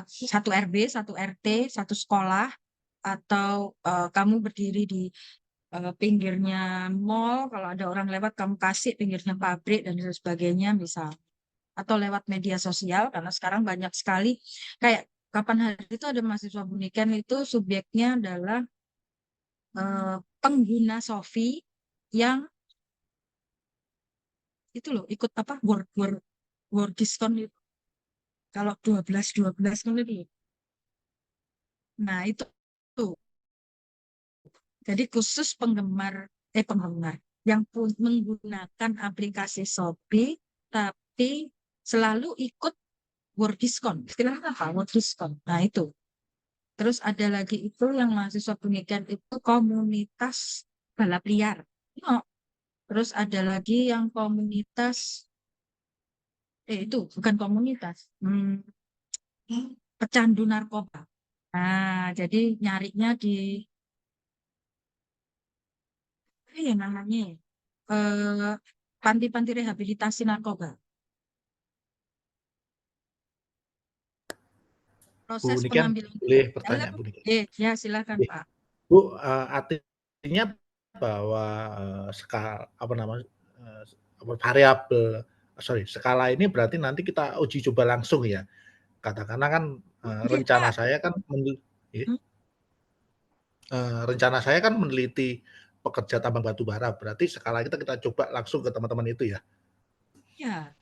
satu RB, satu RT, satu sekolah, atau kamu berdiri di pinggirnya mall, kalau ada orang lewat kamu kasih pinggirnya pabrik dan sebagainya misal. Atau lewat media sosial, karena sekarang banyak sekali, kayak kapan hari itu ada mahasiswa Buniken itu subjeknya adalah pengguna Shopee yang itu loh ikut apa work diskon itu. Kalau 12 kan itu. Nah, itu tuh. Jadi khusus penggemar yang menggunakan aplikasi Shopee tapi selalu ikut work diskon. Istilahnya apa? Work diskon. Nah, itu. Terus ada lagi itu yang mahasiswa pendidikan itu komunitas balap liar. Oh, terus ada lagi yang komunitas, itu bukan komunitas, pecandu narkoba. Nah, jadi nyarinya di, apa ya namanya, ya? eh, panti-panti rehabilitasi narkoba. Bu Proses Niken, pengambilan boleh dalam, bertanya Bu Niken? ya silakan Oke. Pak. Bu, artinya bahwa apa namanya variabel, skala ini berarti nanti kita uji coba langsung ya. Katakanlah kan Oke, rencana Pak. saya kan Hmm, rencana saya kan meneliti pekerja tambang batu bara, berarti skala kita coba langsung ke teman-teman itu ya. Ya,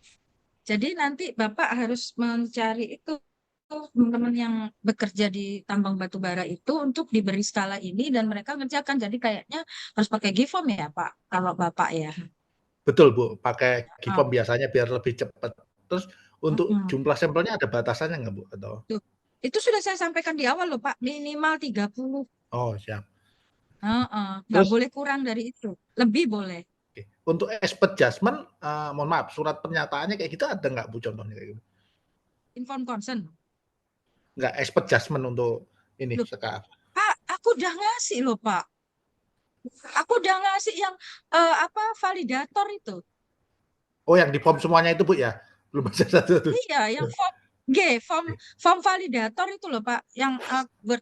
jadi nanti Bapak harus mencari itu teman-teman yang bekerja di tambang batu bara itu untuk diberi skala ini dan mereka ngerjakan. Jadi kayaknya harus pakai GIFOM ya Pak, kalau Bapak ya. Betul Bu, pakai Ah, GIFOM biasanya biar lebih cepat. Terus untuk mm-mm. jumlah sampelnya ada batasannya nggak Bu? Atau? Tuh, itu sudah saya sampaikan di awal loh Pak, minimal 30. Oh siap. Heeh, nggak Terus boleh kurang dari itu, lebih boleh. oke. Untuk expert judgment, mohon maaf, surat pernyataannya kayak gitu ada nggak Bu contohnya kayak gitu? Inform consent. Nggak expert judgment untuk ini Loh, sekarang. Pak, aku udah ngasih loh Pak. Aku udah ngasih yang apa validator itu. Oh yang di form semuanya itu Bu ya? Belum ada satu. Iya, yang form validator itu loh Pak, yang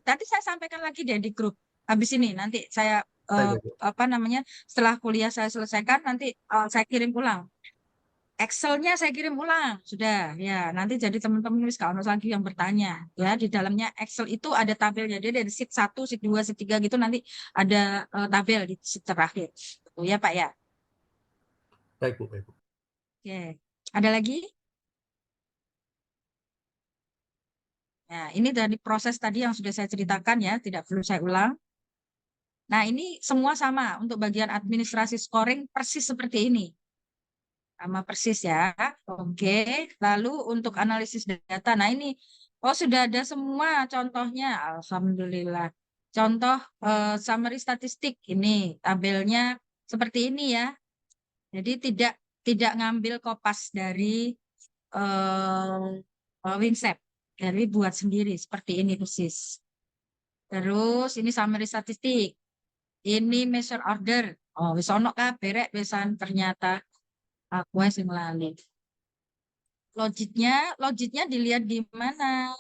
tadi saya sampaikan lagi deh di grup. Habis ini nanti saya Baik, eh, baik, Bu. apa namanya setelah kuliah saya selesaikan nanti saya kirim ulang. Excel-nya saya kirim ulang, sudah ya. Nanti jadi teman-teman wis gak ono lagi yang bertanya ya. Di dalamnya Excel itu ada tabelnya. Jadi dari sheet 1, sheet 2, sheet 3 gitu nanti ada tabel di sheet terakhir. Gitu ya Pak ya. Baik Bu, baik Bu. Oke. Ada lagi? Nah, ini dari proses tadi yang sudah saya ceritakan ya, tidak perlu saya ulang. Nah, ini semua sama untuk bagian administrasi scoring persis seperti ini. Sama persis ya. Oke. Lalu untuk analisis data. Nah, ini sudah ada semua contohnya. Alhamdulillah. Contoh summary statistik ini tabelnya seperti ini ya. Jadi tidak ngambil kopas dari Winsep. Dari buat sendiri seperti ini persis. Terus ini summary statistik. Ini measure order. Oh, wis ono kabeh rek wisan ternyata aku sing lali. Logiknya dilihat di mana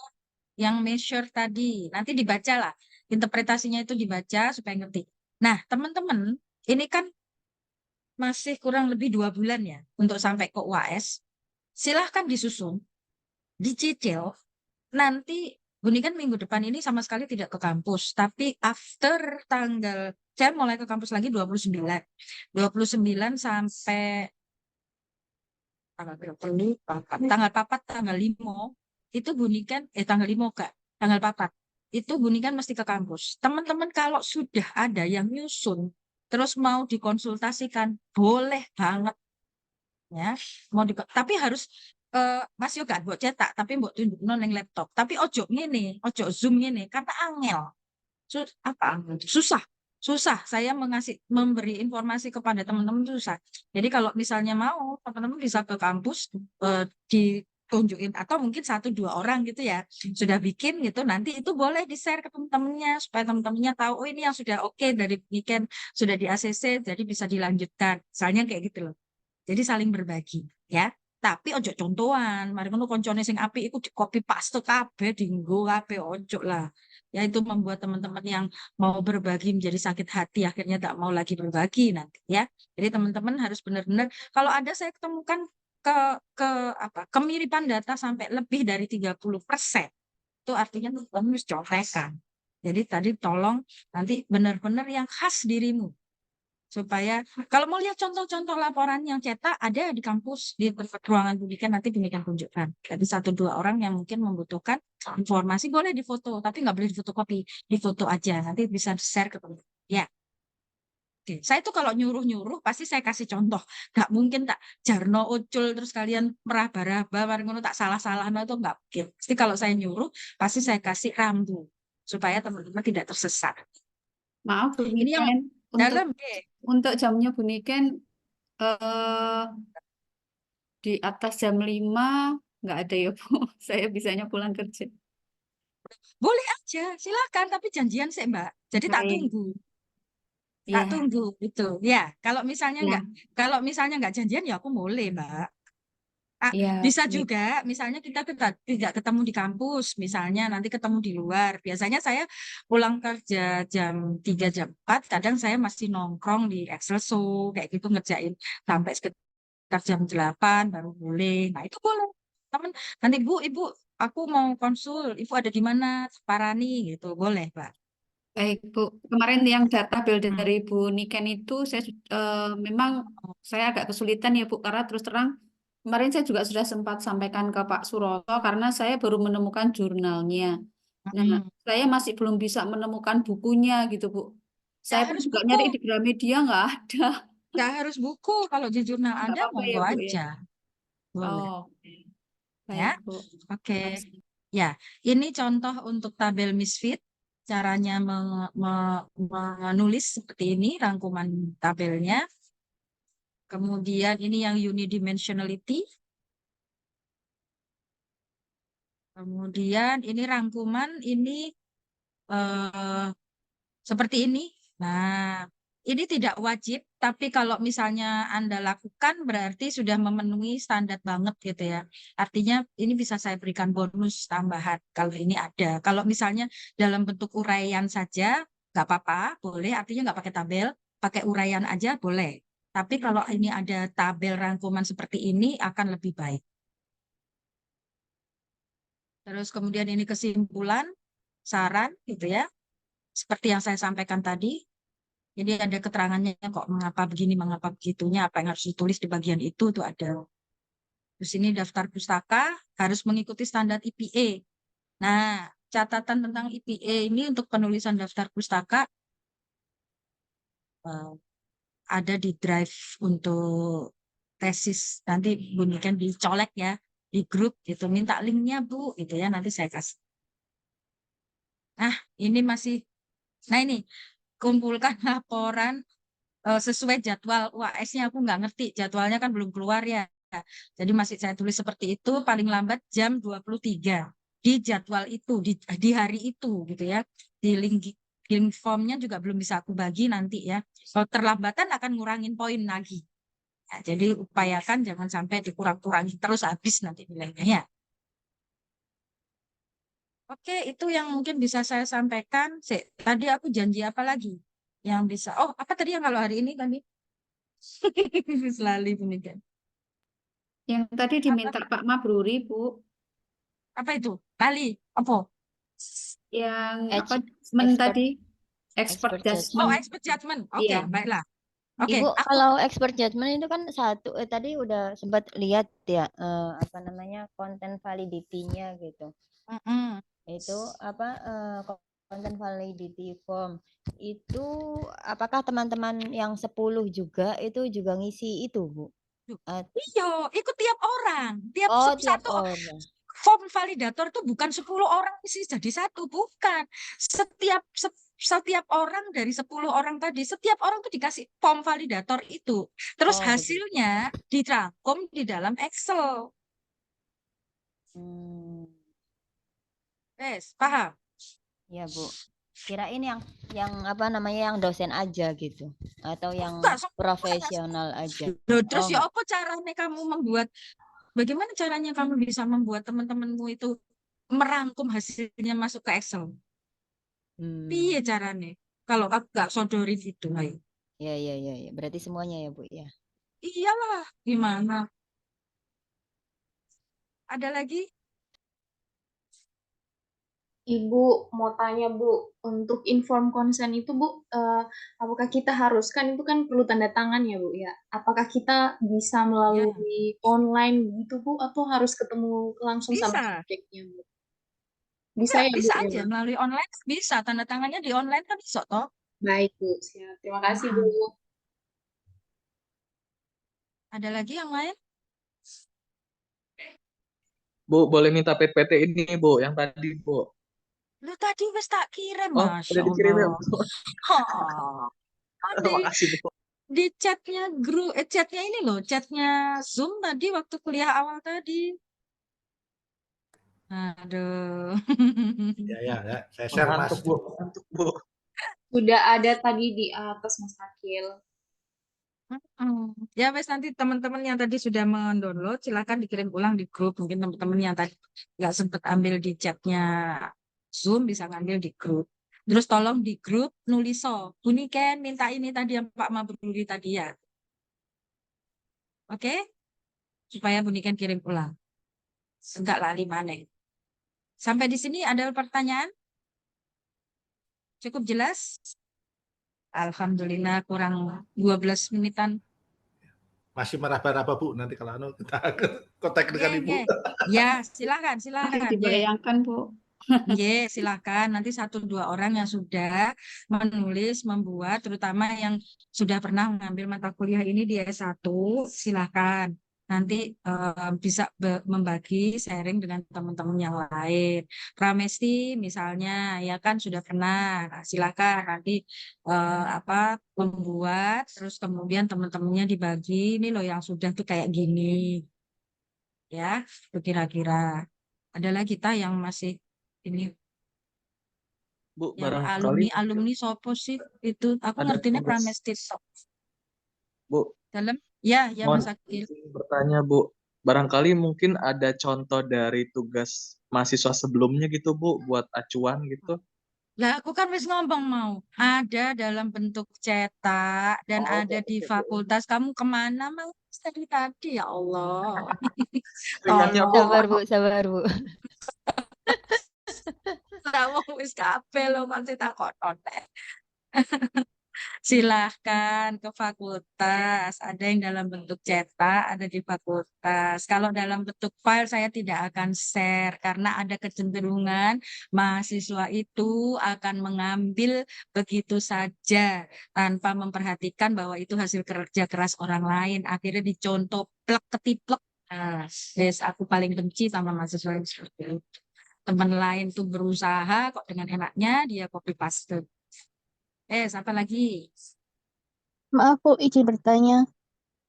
yang measure tadi. Nanti dibaca lah. Interpretasinya itu dibaca supaya ngerti. Nah, teman-teman, ini kan masih kurang lebih 2 bulan ya untuk sampai ke UAS. Silahkan disusun, dicicil. Nanti Buni kan minggu depan ini sama sekali tidak ke kampus, tapi after saya mulai ke kampus lagi 29. 29 sampai tanggal berapa? Tanggal 4, tanggal 5 itu Buni kan tanggal 5 Kak, tanggal 4 itu Buni kan mesti ke kampus. Teman-teman kalau sudah ada yang nyusun terus mau dikonsultasikan, boleh banget ya. Tapi harus Mas yo gak mbok cetak, tapi mbok tunjukno ning laptop. Tapi ojo ngene, ojo Zoom ngene karena angel. Apa angel? Susah. Susah saya memberi informasi kepada teman-teman itu susah. Jadi kalau misalnya mau, teman-teman bisa ke kampus ditunjukin atau mungkin 1-2 orang gitu ya. Sudah bikin gitu, nanti itu boleh di-share ke teman-temannya supaya teman-temannya tahu oh ini yang sudah oke dari weekend, sudah di ACC jadi bisa dilanjutkan. Misalnya kayak gitu loh. Jadi saling berbagi ya. Tapi ojo contohan, mari ngono koncone sing apik iku di copy paste kabeh dienggo kabeh ojo lah. yaitu membuat teman-teman yang mau berbagi menjadi sakit hati, akhirnya tak mau lagi berbagi nanti ya. Jadi teman-teman harus benar-benar, kalau ada saya ketemukan kemiripan data sampai lebih dari 30%, itu artinya kamu harus contekan. Jadi tadi tolong nanti benar-benar yang khas dirimu. Supaya kalau mau lihat contoh-contoh laporan yang cetak ada di kampus, di ruangan pendidikan, nanti pendidikan tunjukkan. Jadi 1-2 orang yang mungkin membutuhkan informasi boleh difoto, tapi nggak boleh difotokopi, difoto aja. Nanti bisa share ke teman. Ya. Oke. Saya tuh kalau nyuruh-nyuruh pasti saya kasih contoh. Nggak mungkin tak jarno ucul terus kalian meraba-raba, bareng ngono tak salah-salah, nah itu nggak mungkin. Pasti kalau saya nyuruh pasti saya kasih rambu supaya teman-teman tidak tersesat. Maaf Bu Ini yang Niken, dalam, untuk jamnya Bu Niken di atas jam 5 nggak ada ya Bu. Saya bisanya pulang kerja. boleh aja, silakan, tapi janjian sih Mbak. Jadi tak Baik. tunggu, Ya, gitu. Ya, kalau misalnya ya, nggak janjian ya aku boleh Mbak. ya, Bisa baik. juga, misalnya kita tidak ketemu di kampus, misalnya nanti ketemu di luar. Biasanya saya pulang kerja jam 3, jam 4, kadang saya masih nongkrong di Excelso, kayak gitu ngerjain sampai sekitar jam 8 baru boleh. Nah itu boleh. Teman, nanti Bu, Ibu, aku mau konsul, Ibu ada di mana? Parani gitu, boleh Pak. Baik Bu. Kemarin yang data build Hmm. dari Bu Niken itu memang saya agak kesulitan ya Bu, karena terus terang kemarin saya juga sudah sempat sampaikan ke Pak Suroto karena saya baru menemukan jurnalnya. Nah, Hmm. saya masih belum bisa menemukan bukunya gitu Bu. Nggak Saya pun harus juga buku, nyari di Gramedia nggak ada. nggak harus buku. Kalau di jurnal Nggak Anda, apa-apa ya monggo Bu ya. aja. Boleh. Oh, Ya, baik Bu. oke. Makasih. Ya, ini contoh untuk tabel misfit. Caranya menulis seperti ini, rangkuman tabelnya. Kemudian ini yang unidimensionality. Kemudian ini rangkuman, ini eh, seperti ini. Nah, ini tidak wajib, tapi kalau misalnya Anda lakukan berarti sudah memenuhi standar banget gitu ya. Artinya ini bisa saya berikan bonus tambahan kalau ini ada. Kalau misalnya dalam bentuk uraian saja, nggak apa-apa, boleh. Artinya nggak pakai tabel, pakai uraian aja boleh. Tapi kalau ini ada tabel rangkuman seperti ini akan lebih baik. Terus kemudian ini kesimpulan, saran gitu ya. Seperti yang saya sampaikan tadi, jadi ada keterangannya kok mengapa begini, mengapa begitunya, apa yang harus ditulis di bagian itu ada. Terus ini daftar pustaka harus mengikuti standar IPA. Nah, catatan tentang IPA ini untuk penulisan daftar pustaka ada di drive untuk tesis. Nanti bunyikan dicolek ya di grup gitu. Minta linknya Bu, gitu ya. Nanti saya kasih. Nah, ini masih. Nah ini kumpulkan laporan sesuai jadwal UAS-nya. Aku nggak ngerti jadwalnya kan belum keluar ya. Jadi masih saya tulis seperti itu paling lambat jam 23 di jadwal itu di hari itu gitu ya. Di link formnya juga belum bisa aku bagi nanti ya. Kalau terlambatan akan ngurangin poin lagi. Ya, jadi upayakan jangan sampai dikurang-kurangi terus habis nanti nilainya ya. Oke, itu yang mungkin bisa saya sampaikan. Tadi aku janji apa lagi yang bisa? Oh, apa tadi yang kalau hari ini tadi? Selalu demikian. Yang tadi diminta Pak Mabruri Bu, Apa itu? Bali. Apa? yang apa Ex- judgment expert tadi, expert expert Oh, judgment. judgment. expert judgment. Oke, Iya. baiklah. Oke, Ibu, aku kalau expert judgment itu kan tadi udah sempat lihat ya apa namanya konten validity-nya gitu. Mm-mm. Itu apa konten validity form. Itu apakah teman-teman yang 10 juga itu juga ngisi itu, Bu? Iya, ikut tiap orang. Tiap Oh, tiap satu orang. form validator itu bukan 10 orang isi jadi satu, bukan. Setiap orang dari 10 orang tadi, setiap orang tuh dikasih form validator itu. Terus Oh, begitu. hasilnya dirangkum di dalam Excel. Paham? Ya, Bu. Kirain yang apa namanya yang dosen aja gitu atau yang Enggak, semua profesional aja. Loh, terus Oh, ya enggak. apa caranya kamu membuat, bagaimana caranya kamu bisa membuat teman-temanmu itu merangkum hasilnya masuk ke Excel? Piye carane? Kalau aku gak sodorin itu, ayo. Ya. Berarti semuanya ya, Bu ya. Iyalah, gimana? Ada lagi? Ibu mau tanya Bu, untuk inform consent itu Bu, apakah kita harus, kan itu kan perlu tanda tangan ya Bu ya? Apakah kita bisa Ya, melalui online gitu Bu, atau harus ketemu langsung sama bisa. subjeknya Bu? Bisa Enggak, ya Bu bisa ya? aja melalui online bisa. Tanda tangannya di online kan bisa toh. Baik Bu, siap. Terima kasih Bu. Mm-mm. Ada lagi yang lain? Bu, boleh minta PPT ini, Bu, yang tadi, Bu. Lu tadi wis tak kirim, Oh, Masya udah dikirim ya, Allah. Bu. Oh, di Makasih, Bu. di chatnya grup, chatnya ini loh, chatnya Zoom tadi waktu kuliah awal tadi. Aduh. Ya, saya share Mas. Ngantuk, Bu. Ngantuk, Bu. Sudah ada tadi di atas Mas Akil. Ya, wes nanti teman-teman yang tadi sudah mendownload, silakan dikirim ulang di grup. Mungkin teman-teman yang tadi nggak sempat ambil di chatnya Zoom bisa ngambil di grup. Terus tolong di grup nuliso. Buni Ken minta ini tadi yang Pak Mabruri tadi ya. Oke? Supaya Buni Ken kirim ulang. Enggak lali maneh. Sampai di sini ada pertanyaan? Cukup jelas? Alhamdulillah kurang 12 menitan. Masih meraba-raba Bu, nanti kalau anu kita kontak dengan Nggih, Ibu. nggih. Ya, silakan, Masih silakan. Nggih. dibayangkan, Bu. Nggih, silakan. Nanti 1-2 orang yang sudah menulis, membuat, terutama yang sudah pernah mengambil mata kuliah ini di S1, silakan. Nanti bisa membagi sharing dengan teman-teman yang lain. Pramesti misalnya, ya kan sudah pernah. Nah, silakan nanti membuat, terus kemudian teman-temannya dibagi. Ini loh yang sudah tuh kayak gini, ya. Itu kira-kira. Ada lagi kita yang masih ini. Bu, Yang barangkali alumni sopo sih itu? Aku ada ngertinya tugas, Pramestis Bu. dalam. Ya, ya Mohon Mas Akil. izin bertanya, Bu. Barangkali mungkin ada contoh dari tugas mahasiswa sebelumnya gitu, Bu, buat acuan gitu. Lah aku kan wis ngomong mau ada dalam bentuk cetak dan Oh, ada di oke, Bu. fakultas. Kamu kemana mau dari tadi ya Allah. Ringannya, Bu. Tolong. Sabar Bu. Kamu wis kabeh lo masih takon Silahkan ke fakultas. Ada yang dalam bentuk cetak, ada di fakultas. Kalau dalam bentuk file saya tidak akan share karena ada kecenderungan mahasiswa itu akan mengambil begitu saja tanpa memperhatikan bahwa itu hasil kerja keras orang lain. Akhirnya dicontoh plek ketiplek. Nah, yes, aku paling benci sama mahasiswa yang seperti itu. Teman lain tuh berusaha kok dengan enaknya dia copy paste. Apa lagi? Maaf Bu, izin bertanya.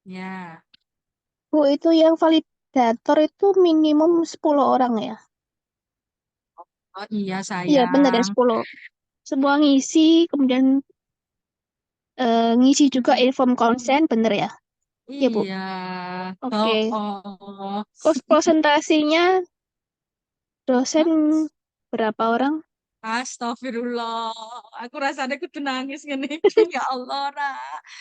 Ya, Bu, itu yang validator itu minimum 10 orang ya? oh iya Iya, benar ya sayang. 10. Semua ngisi, kemudian ngisi juga inform consent, benar ya? Iya Bu. Iya. Oke. Oh. Terus presentasinya dosen berapa orang? Astagfirullah. Aku rasanya kudu nangis gini. Ya Allah, Ra.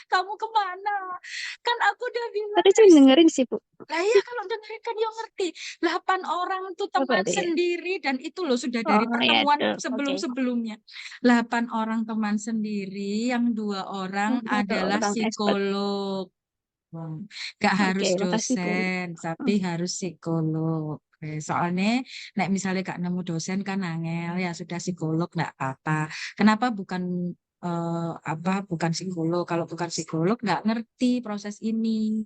Kamu kemana? Kan aku udah bilang Tadi saya dengerin sih Bu. lah ya kalau dengerin kan yang ngerti. 8 orang itu teman Coba deh ya. sendiri dan itu loh sudah dari Oh ya, pertemuan oke. sebelum-sebelumnya. 8 orang teman sendiri, yang 2 orang adalah Orang expert. psikolog. Gak harus Oke, makasih Bu. dosen, tapi harus psikolog. Soalnya, nek misalnya gak nemu dosen kan angel, ya sudah psikolog nggak apa-apa. Kenapa bukan bukan psikolog? Kalau bukan psikolog nggak ngerti proses ini.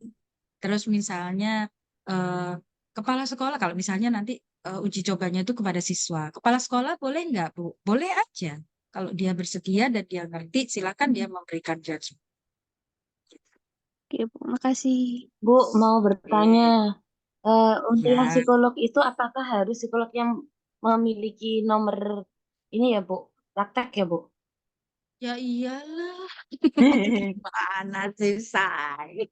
Terus misalnya eh, kepala sekolah, kalau misalnya nanti uji cobanya itu kepada siswa, kepala sekolah boleh nggak Bu? Boleh aja. Kalau dia bersedia dan dia ngerti, silakan dia memberikan judgement. Oke Bu, makasih. Bu, mau bertanya, untuk yang Ya. psikolog itu apakah harus psikolog yang memiliki nomor ini ya Bu, praktek ya Bu? Ya iyalah. Mana sih, say?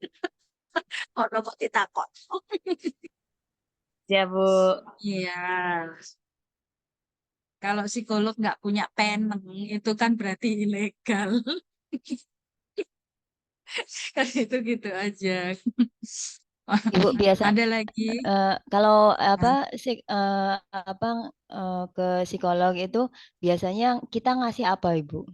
Ono kok ditakon. Ya Bu. Iya. Kalau psikolog nggak punya peneng, itu kan berarti ilegal. Kan itu gitu aja. Ibu biasa Ada lagi? kalau Nah, ke psikolog itu biasanya kita ngasih apa, Ibu?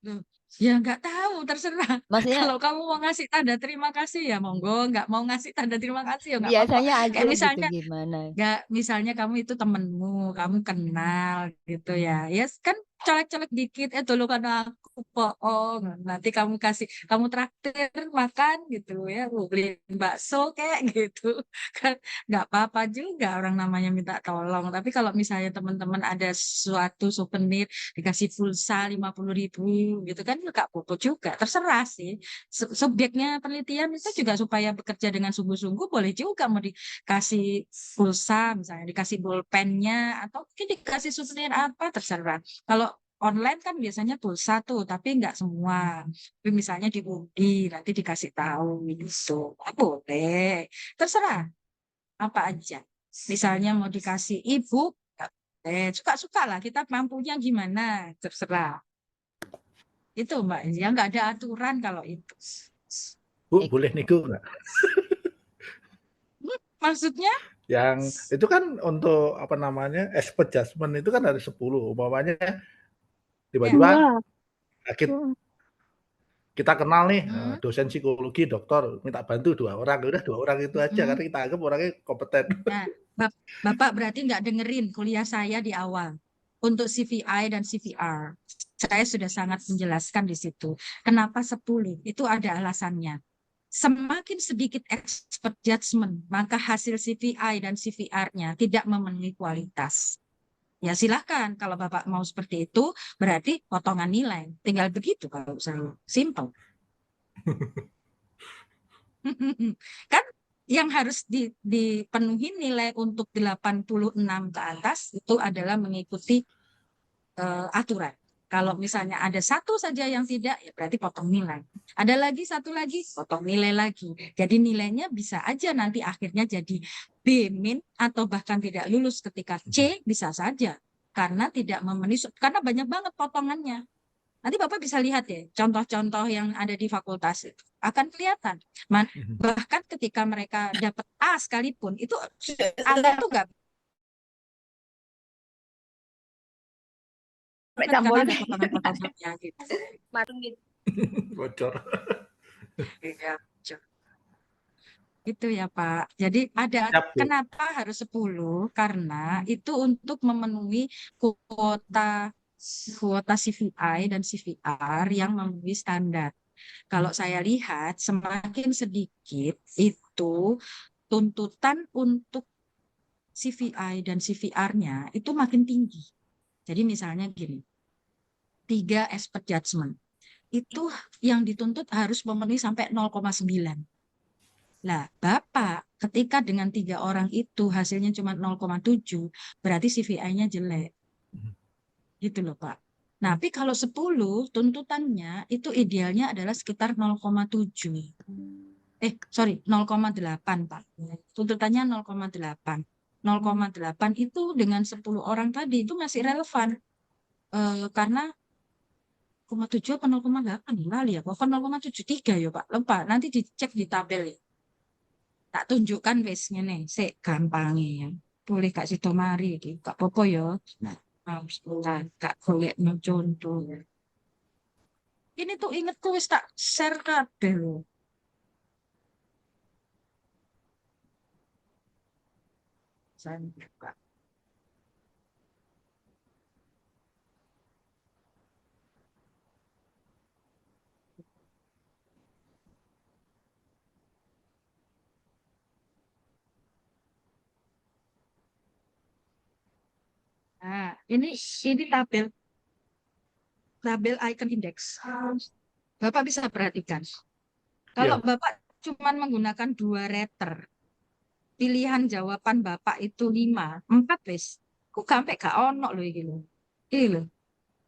loh, ya nggak tahu, terserah. Maksudnya Kalau kamu mau ngasih tanda terima kasih ya monggo, nggak mau ngasih tanda terima kasih ya nggak apa-apa. biasanya aja Kayak gitu misalnya gimana? nggak, misalnya kamu itu temenmu, kamu kenal gitu ya. Ya kan colek-colek dikit, dulu kan aku bohong. Nanti kamu kasih, kamu traktir makan gitu ya, beliin bakso kayak gitu. Kan nggak apa-apa juga orang namanya minta tolong. Tapi kalau misalnya teman-teman ada suatu souvenir dikasih pulsa 50.000 gitu kan nggak apa-apa juga. Terserah sih. Subjeknya penelitian itu juga supaya bekerja dengan sungguh-sungguh boleh juga mau kasih pulsa misalnya dikasih bolpennya atau mungkin dikasih souvenir apa terserah. Kalau online kan biasanya pulsa tuh tapi nggak semua, tapi misalnya diundi nanti dikasih tahu gitu. Boleh terserah apa aja, misalnya mau dikasih ibu suka-suka lah, kita mampunya gimana terserah itu Mbak, ya nggak ada aturan kalau itu. Bu, boleh nego nggak? Maksudnya Yang itu kan untuk apa namanya expert judgment itu kan ada 10 umpamanya ya. tiba-tiba Dua. kita, kita kenal nih Hmm, dosen psikologi dokter minta bantu 2 orang, udah 2 orang itu aja hmm. karena kita anggap orangnya kompeten. Nah, Bapak berarti nggak dengerin kuliah saya di awal untuk CVI dan CVR. Saya sudah sangat menjelaskan di situ. Kenapa 10? Itu ada alasannya. Semakin sedikit expert judgment, maka hasil CVI dan CVR-nya tidak memenuhi kualitas. Ya silakan, kalau Bapak mau seperti itu, berarti potongan nilai. Tinggal begitu kalau saya. Simple. Kan yang harus dipenuhi nilai untuk 86 ke atas itu adalah mengikuti aturan. Kalau misalnya ada satu saja yang tidak, ya berarti potong nilai. Ada lagi satu lagi, potong nilai lagi. Jadi nilainya bisa aja nanti akhirnya jadi B- atau bahkan tidak lulus ketika C bisa saja. Karena tidak memenuhi, karena banyak banget potongannya. Nanti Bapak bisa lihat ya, contoh-contoh yang ada di fakultas itu. Akan kelihatan. Bahkan ketika mereka dapat A sekalipun, itu A itu nggak Sampai karena cambol. ada potongan-potongannya gitu. Bocor. Iya, itu ya Pak. Jadi ada Siap, Bu. kenapa harus 10? Karena itu untuk memenuhi kuota kuota CVI dan CVR yang memenuhi standar. Kalau saya lihat semakin sedikit itu tuntutan untuk CVI dan CVR-nya itu makin tinggi. Jadi misalnya gini, 3 expert judgment itu yang dituntut harus memenuhi sampai 0,9. Nah, Bapak ketika dengan 3 orang itu hasilnya cuma 0,7, berarti CVI-nya jelek. Gitu loh, Pak. Nah, tapi kalau 10, tuntutannya itu idealnya adalah sekitar 0,7. Sorry, 0,8, Pak. Tuntutannya 0,8. 0,8 itu dengan 10 orang tadi itu masih relevan. Karena 0,7 apa 0,8 kali ya, pokoknya 0,73 ya Pak. Lupa, nanti dicek di tabel ya. Tak tunjukkan wis ngene, sik gampange ya. Boleh Kak Sito mari iki, Kak Popo ya. Nah, sebentar, Kak golek no contoh. Ini tuh ingetku wis tak share kabeh lho. Saya buka. Nah, ini tabel icon index. Bapak bisa perhatikan. Kalau Iya. Bapak cuma menggunakan 2 letter, pilihan jawaban Bapak itu 5, 4 wis. Kok sampai gak ono loh iki lho. Iki lho.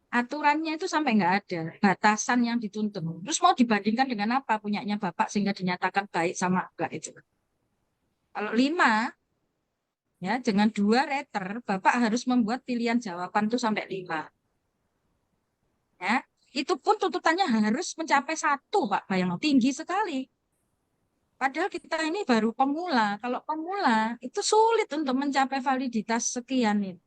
Aturannya itu sampai nggak ada batasan yang dituntut. Terus mau dibandingkan dengan apa punyanya Bapak sehingga dinyatakan baik sama enggak itu. Kalau 5 Ya, dengan 2 letter, Bapak harus membuat pilihan jawaban itu sampai 5. Ya, itu pun tuntutannya harus mencapai 1, Pak. Bayang, tinggi sekali. Padahal kita ini baru pemula. Kalau pemula, itu sulit untuk mencapai validitas sekian itu.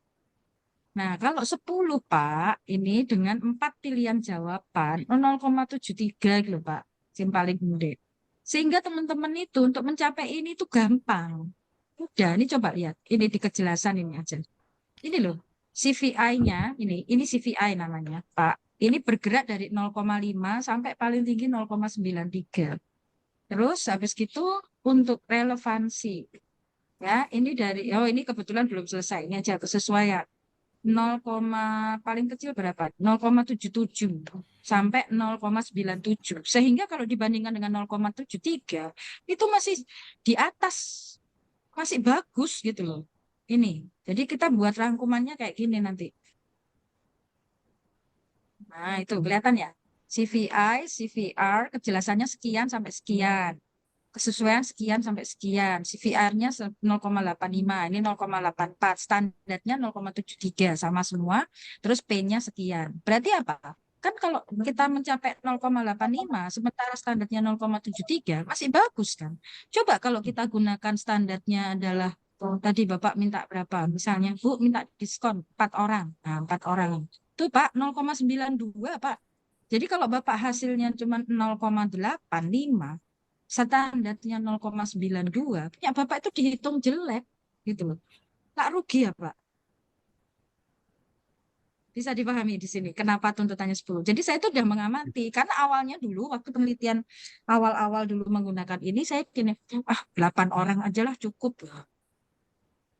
Nah, kalau 10, Pak, ini dengan 4 pilihan jawaban, 0,73 gitu, Pak. Yang paling gede. Sehingga teman-teman itu untuk mencapai ini itu gampang. Udah, ini coba lihat. Ini di kejelasan ini aja. Ini loh, CVI-nya, ini CVI namanya, Pak. Ini bergerak dari 0,5 sampai paling tinggi 0,93. Terus habis gitu untuk relevansi. Ya, ini dari, ini kebetulan belum selesai. Ini aja kesesuaian. 0, paling kecil berapa? 0,77 sampai 0,97. Sehingga kalau dibandingkan dengan 0,73 itu masih di atas, masih bagus gitu loh. Ini. Jadi kita buat rangkumannya kayak gini nanti. Nah, itu kelihatan ya. CVI, CVR, kejelasannya sekian sampai sekian. Kesesuaian sekian sampai sekian. CVR-nya 0,85, ini 0,84. Standarnya 0,73, sama semua. Terus P-nya sekian. Berarti apa? Kan kalau kita mencapai 0,85, sementara standarnya 0,73, masih bagus kan? Coba kalau kita gunakan standarnya adalah, tadi Bapak minta berapa? Misalnya, Bu minta diskon 4 orang. Nah, 4 orang. Itu Pak, 0,92 Pak. Jadi kalau Bapak hasilnya cuma 0,85, standarnya 0,92, punya Bapak itu dihitung jelek gitu loh. Tak rugi ya, Pak. Bisa dipahami di sini kenapa tuntutannya 10. Jadi saya itu udah mengamati karena awalnya dulu waktu penelitian awal-awal dulu menggunakan ini saya gini, 8 orang aja lah cukup.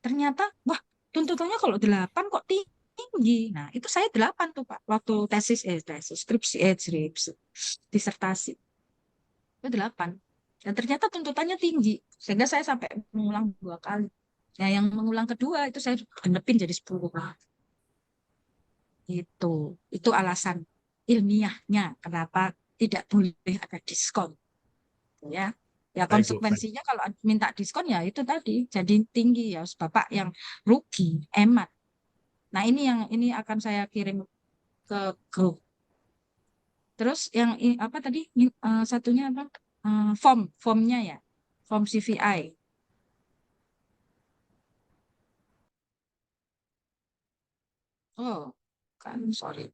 Ternyata wah, tuntutannya kalau 8 kok tinggi. Nah, itu saya 8 tuh, Pak. Waktu tesis skripsi disertasi. Itu 8. Dan ternyata tuntutannya tinggi, sehingga saya sampai mengulang 2 kali. Nah, yang mengulang kedua itu saya genepin jadi 10. Itu alasan ilmiahnya kenapa tidak boleh ada diskon. Ya, ya Baik, Bu. konsekuensinya kalau minta diskon ya itu tadi jadi tinggi ya, Bapak yang rugi, emat. Nah, ini akan saya kirim ke grup. Terus yang apa tadi satunya apa? Formnya ya, form CVI. Oh, kan sorry.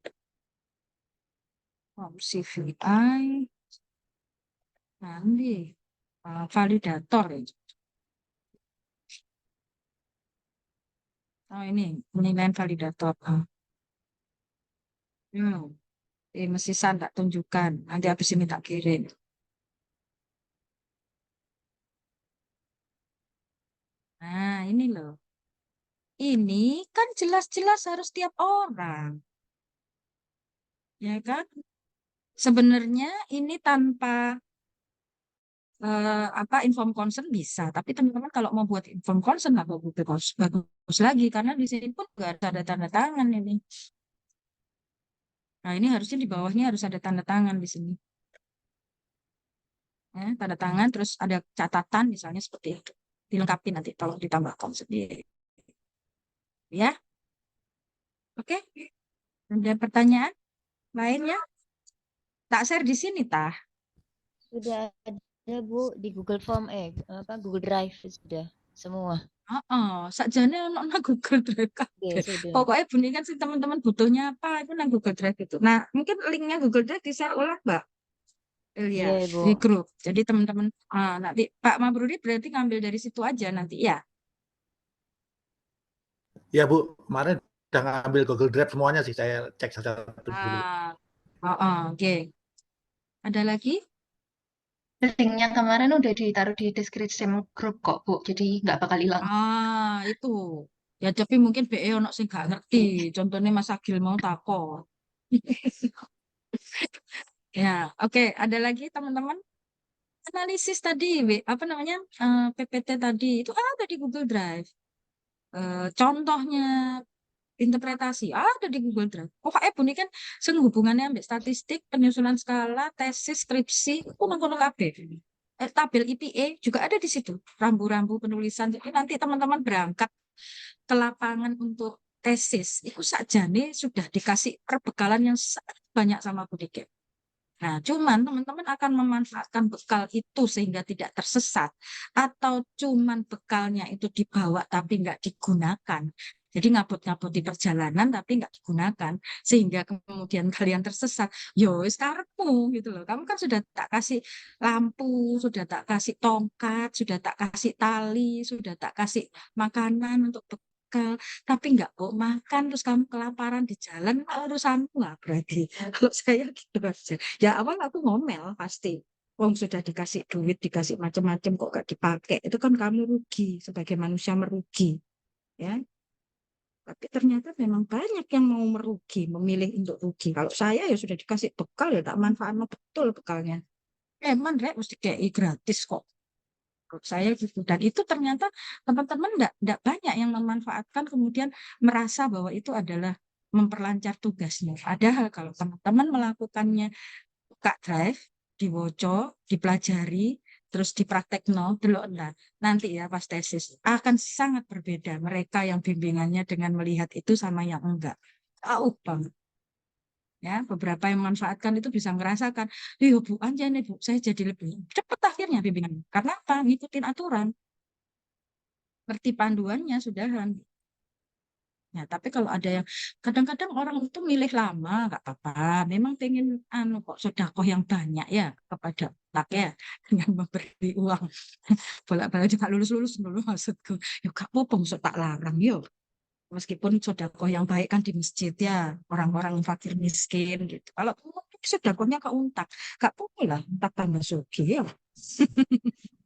Form CVI nanti validator ya. Oh, ini penilaian validator. Mesti saya tak tunjukkan. Nanti habis ini tak kirim. Nah, ini loh. Ini kan jelas-jelas harus tiap orang. Ya kan? Sebenarnya ini tanpa inform consent bisa, tapi teman-teman kalau mau buat inform consent nggak bagus lagi karena di sini pun nggak ada tanda tangan ini. Nah, ini harusnya di bawahnya harus ada tanda tangan di sini. Ya, tanda tangan terus ada catatan misalnya seperti itu. Dilengkapi nanti tolong ditambahkan sendiri. Ya. Oke. Ada pertanyaan lainnya? Tak share di sini tah. Sudah ada Bu di Google Form Google Drive sudah semua. Sakjane ono nang Google Drive Oke, kabeh. sudah. Pokoknya bunyi kan sih teman-teman butuhnya apa itu nang Google Drive itu. Nah, mungkin linknya Google Drive di-share ulang, Mbak. Iya, Ya, Ibu. di grup. Jadi teman-teman nanti Pak Mabruri berarti ngambil dari situ aja nanti ya. Ya, Bu, kemarin udah ngambil Google Drive semuanya sih, saya cek satu-satu dulu. Oke. Ada lagi? Linknya kemarin udah ditaruh di deskripsi grup kok, Bu. Jadi nggak bakal hilang. Itu. Ya, tapi mungkin BE ono sing gak ngerti. Contohnya Mas Agil mau takon. Ya, oke. Ada lagi teman-teman? Analisis tadi, apa namanya? PPT tadi itu ada di Google Drive. Contohnya interpretasi ada di Google Drive. Pokoknya bunyi kan sing hubungannya ambil statistik, penyusunan skala, tesis, skripsi, itu nang-kono kabeh. Tabel IPA juga ada di situ. Rambu-rambu penulisan. Jadi nanti teman-teman berangkat ke lapangan untuk tesis, itu sakjane sudah dikasih perbekalan yang sangat banyak sama Bu Dike. Nah, cuman teman-teman akan memanfaatkan bekal itu sehingga tidak tersesat, atau cuman bekalnya itu dibawa tapi nggak digunakan. Jadi ngabut-ngabut di perjalanan tapi nggak digunakan, sehingga kemudian kalian tersesat. Yo, wis karepmu gitu loh. Kamu kan sudah tak kasih lampu, sudah tak kasih tongkat, sudah tak kasih tali, sudah tak kasih makanan untuk bekal, tapi nggak mau makan, terus kamu kelaparan di jalan, urusanmu lah berarti. Kalau saya gitu aja. Ya awal aku ngomel pasti. Wong sudah dikasih duit, dikasih macam-macam kok gak dipakai. Itu kan kamu rugi, sebagai manusia merugi. Ya, tapi ternyata memang banyak yang mau merugi, memilih untuk rugi. Kalau saya ya sudah dikasih bekal ya tak manfaatnya betul bekalnya. Emang rek mesti kayak gratis kok. Menurut saya gitu. Dan itu ternyata teman-teman enggak banyak yang memanfaatkan kemudian merasa bahwa itu adalah memperlancar tugasnya. Padahal kalau teman-teman melakukannya buka drive, diwoco, dipelajari, terus dipraktekno, delok nanti ya pas tesis akan sangat berbeda mereka yang bimbingannya dengan melihat itu sama yang enggak. Tahu banget. Ya, beberapa yang memanfaatkan itu bisa merasakan, iya Bu, anjane Bu, saya jadi lebih cepat akhirnya bimbingannya. Karena apa? Ngikutin aturan, ngerti panduannya, sudahan. Ya, tapi kalau ada yang kadang-kadang orang itu milih lama, nggak apa-apa. Memang pengen kok sedekah yang banyak ya kepada tak ya dengan memberi uang bolak-balik juga lulus-lulus dulu maksudku. Ya gak apa-apa maksud tak larang yo. Meskipun sedekah yang baik kan di masjid ya, orang-orang fakir miskin gitu. Kalau sedekahnya ke untak, gak apa-apa lah, untak tambah sugih ya.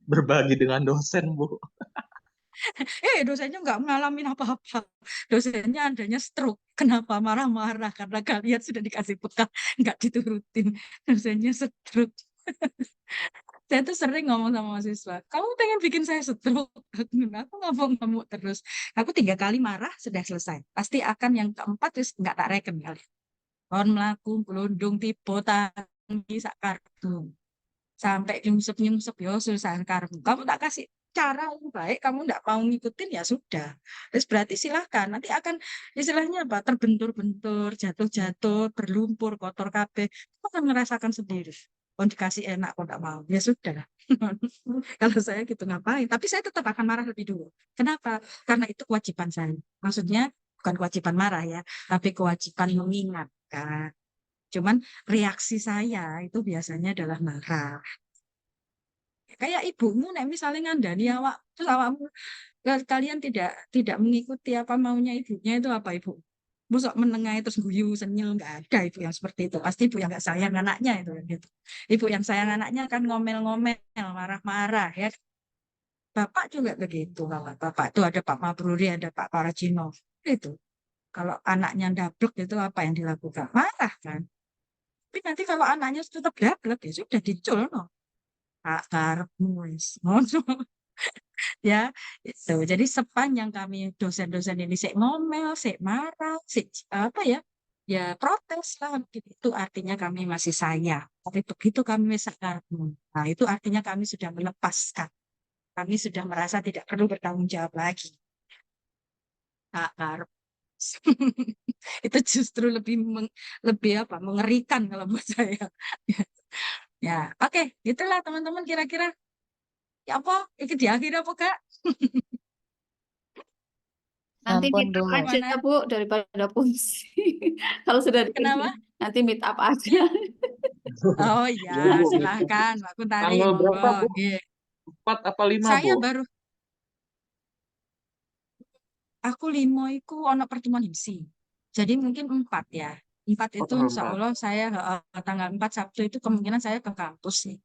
Berbagi dengan dosen, Bu. Dosennya nggak mengalami apa-apa. Dosennya adanya stroke. Kenapa marah-marah? Karena kalian sudah dikasih bekal, nggak diturutin. Dosennya stroke. Saya tuh sering ngomong sama mahasiswa, kamu pengen bikin saya stroke? Aku ngamuk-ngamuk terus. Aku 3 kali marah, sudah selesai. Pasti akan yang keempat, terus nggak tak reken kali. Kon melaku, gelundung, tiba, tangi, sak kartu. Sampai nyungsep-nyungsep, ya susah karmu. Kamu tak kasih cara yang baik, kamu tidak mau ngikutin, ya sudah. Terus berarti silahkan, nanti akan istilahnya apa, terbentur-bentur, jatuh-jatuh, berlumpur, kotor kabeh. Kamu akan merasakan sendiri. Kalau dikasih enak, kok tidak mau. Ya sudah. Kalau saya gitu ngapain? Tapi saya tetap akan marah lebih dulu. Kenapa? Karena itu kewajiban saya. Maksudnya bukan kewajiban marah ya, tapi kewajiban mengingatkan. Cuman reaksi saya itu biasanya adalah marah. Kayak ibumu nek misalnya ngandani awak, terus awakmu kalian tidak mengikuti apa maunya ibunya, itu apa ibu? Busuk menengahi terus guyu senyil, nggak ada ibu yang seperti itu. Pasti ibu yang nggak sayang anaknya itu gitu. Ibu yang sayang anaknya kan ngomel-ngomel, marah-marah ya. Bapak juga begitu. Kalau bapak itu ada Pak Mabruri, ada Pak Parajino. Itu. Kalau anaknya dablek itu apa yang dilakukan? Marah kan. Tapi nanti kalau anaknya tetap dablek ya sudah dicul no. Karepmu wis. Ngono. Ya, itu. Jadi sepanjang kami dosen-dosen ini sik ngomel, sik marah, sik apa ya? Ya protes lah gitu. Itu artinya kami masih sayang. Tapi begitu kami wis sakarepmu. Nah, itu artinya kami sudah melepaskan. Kami sudah merasa tidak perlu bertanggung jawab lagi. Karep. Itu justru lebih apa? Mengerikan kalau buat saya. Ya, oke, gitulah teman-teman kira-kira. Ya apa? Iki diakhiri apa Kak? Nanti Ampun, meet up Bu. aja Gimana? Bu, daripada pusing. Kalau sudah Kenapa? nanti meet up aja. Oh Iya, iya, Bu. silahkan Mbak Kuntari, Tanggal monggo. berapa, Bu? Nggih. 4 apa 5, Saya Bu? baru, aku 5 iku ono pertemuan HIMSI. Jadi mungkin 4 ya. 4 Oh, itu tanggal insya 4. Allah saya tanggal 4 Sabtu itu kemungkinan saya ke kampus sih.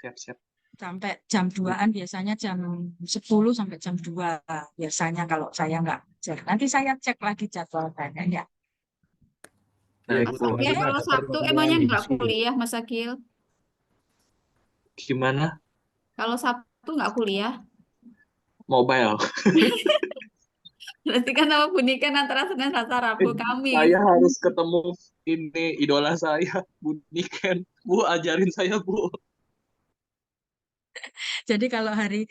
Siap-siap. Sampai jam 2-an biasanya jam 10 sampai jam 2 biasanya kalau saya nggak cek. Nanti saya cek lagi jadwalnya ya. Nah, Iya, Bu. Bu, tanggal Ya, 5 kalau ada Sabtu pertemuan emangnya nggak HIMSI. kuliah, Mas Akil? Gimana? Kalau Sabtu nggak kuliah, Mobile. berarti kan sama Bunikan antara Senin Selasa Rabu Kamis. Saya harus ketemu ini idola saya, Bu Niken. Bu, ajarin saya, Bu. Jadi kalau hari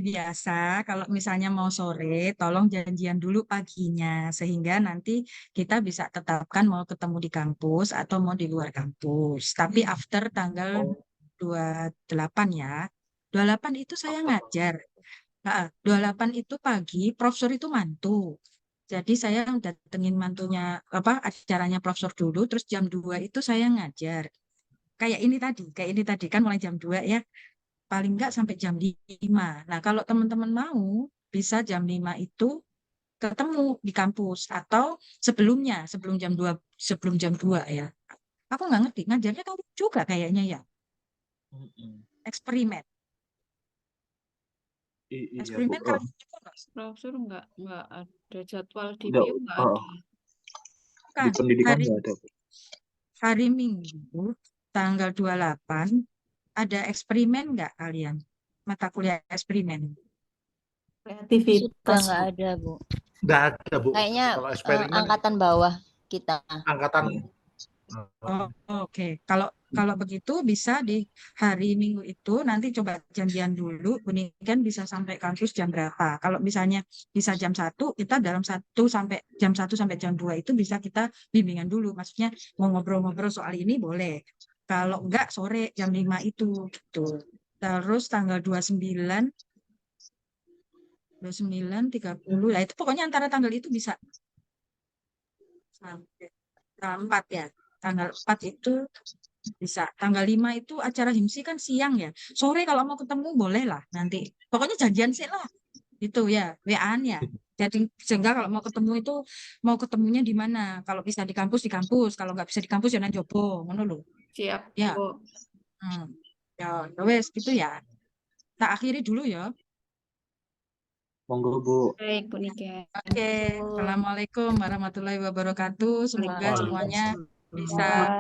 biasa, kalau misalnya mau sore, tolong janjian dulu paginya sehingga nanti kita bisa tetapkan mau ketemu di kampus atau mau di luar kampus. Tapi after tanggal Oh, 28 ya. 28 itu saya ngajar. 28 itu pagi, profesor itu mantu. Jadi saya datengin mantunya acaranya profesor dulu, terus jam 2 itu saya ngajar. Kayak ini tadi kan mulai jam 2 ya, paling enggak sampai jam 5. Nah, kalau teman-teman mau bisa jam 5 itu ketemu di kampus atau sebelum jam 2 ya. Aku nggak ngerti, ngajarnya kamu juga kayaknya ya, mm-mm. eksperimen. Iya Bu. Eksperimen kalian juga nggak sih? Profesor nggak ada jadwal di Enggak, BIM nggak oh, ada. di Bukan, pendidikan hari nggak ada Bu. hari Minggu tanggal 28 ada eksperimen nggak kalian? Mata kuliah eksperimen. Sudah Kreativitas, nggak Bu. ada, Bu. Nggak ada, Bu. Kayaknya Kalau eksperimen angkatan bawah kita. angkatan Oh, oke. Kalau begitu bisa di hari Minggu itu nanti coba janjian dulu, kan bisa sampai kampus jam berapa. Kalau misalnya bisa jam 1, kita dalam jam 1 sampai jam 2 itu bisa kita bimbingan dulu. Maksudnya mau ngobrol-ngobrol soal ini boleh. Kalau enggak sore jam 5 itu gitu. Terus tanggal 29, 30, ya itu pokoknya antara tanggal itu bisa sampai tanggal 4 ya. Tanggal 4 itu bisa. Tanggal 5 itu acara himsi kan siang ya. Sore kalau mau ketemu boleh lah nanti. Pokoknya janjian sih lah. Itu ya, WA-an ya. Jadi sehingga kalau mau ketemu itu mau ketemunya di mana? Kalau bisa di kampus, kalau nggak bisa di kampus ya nang jopo, ngono lho. Siap, Ya. Bu. Ya, wes gitu ya. Tak akhiri dulu ya. Monggo Bu. Baik, Bu Niken. Oke, Assalamualaikum warahmatullahi wabarakatuh. Semoga semuanya bisa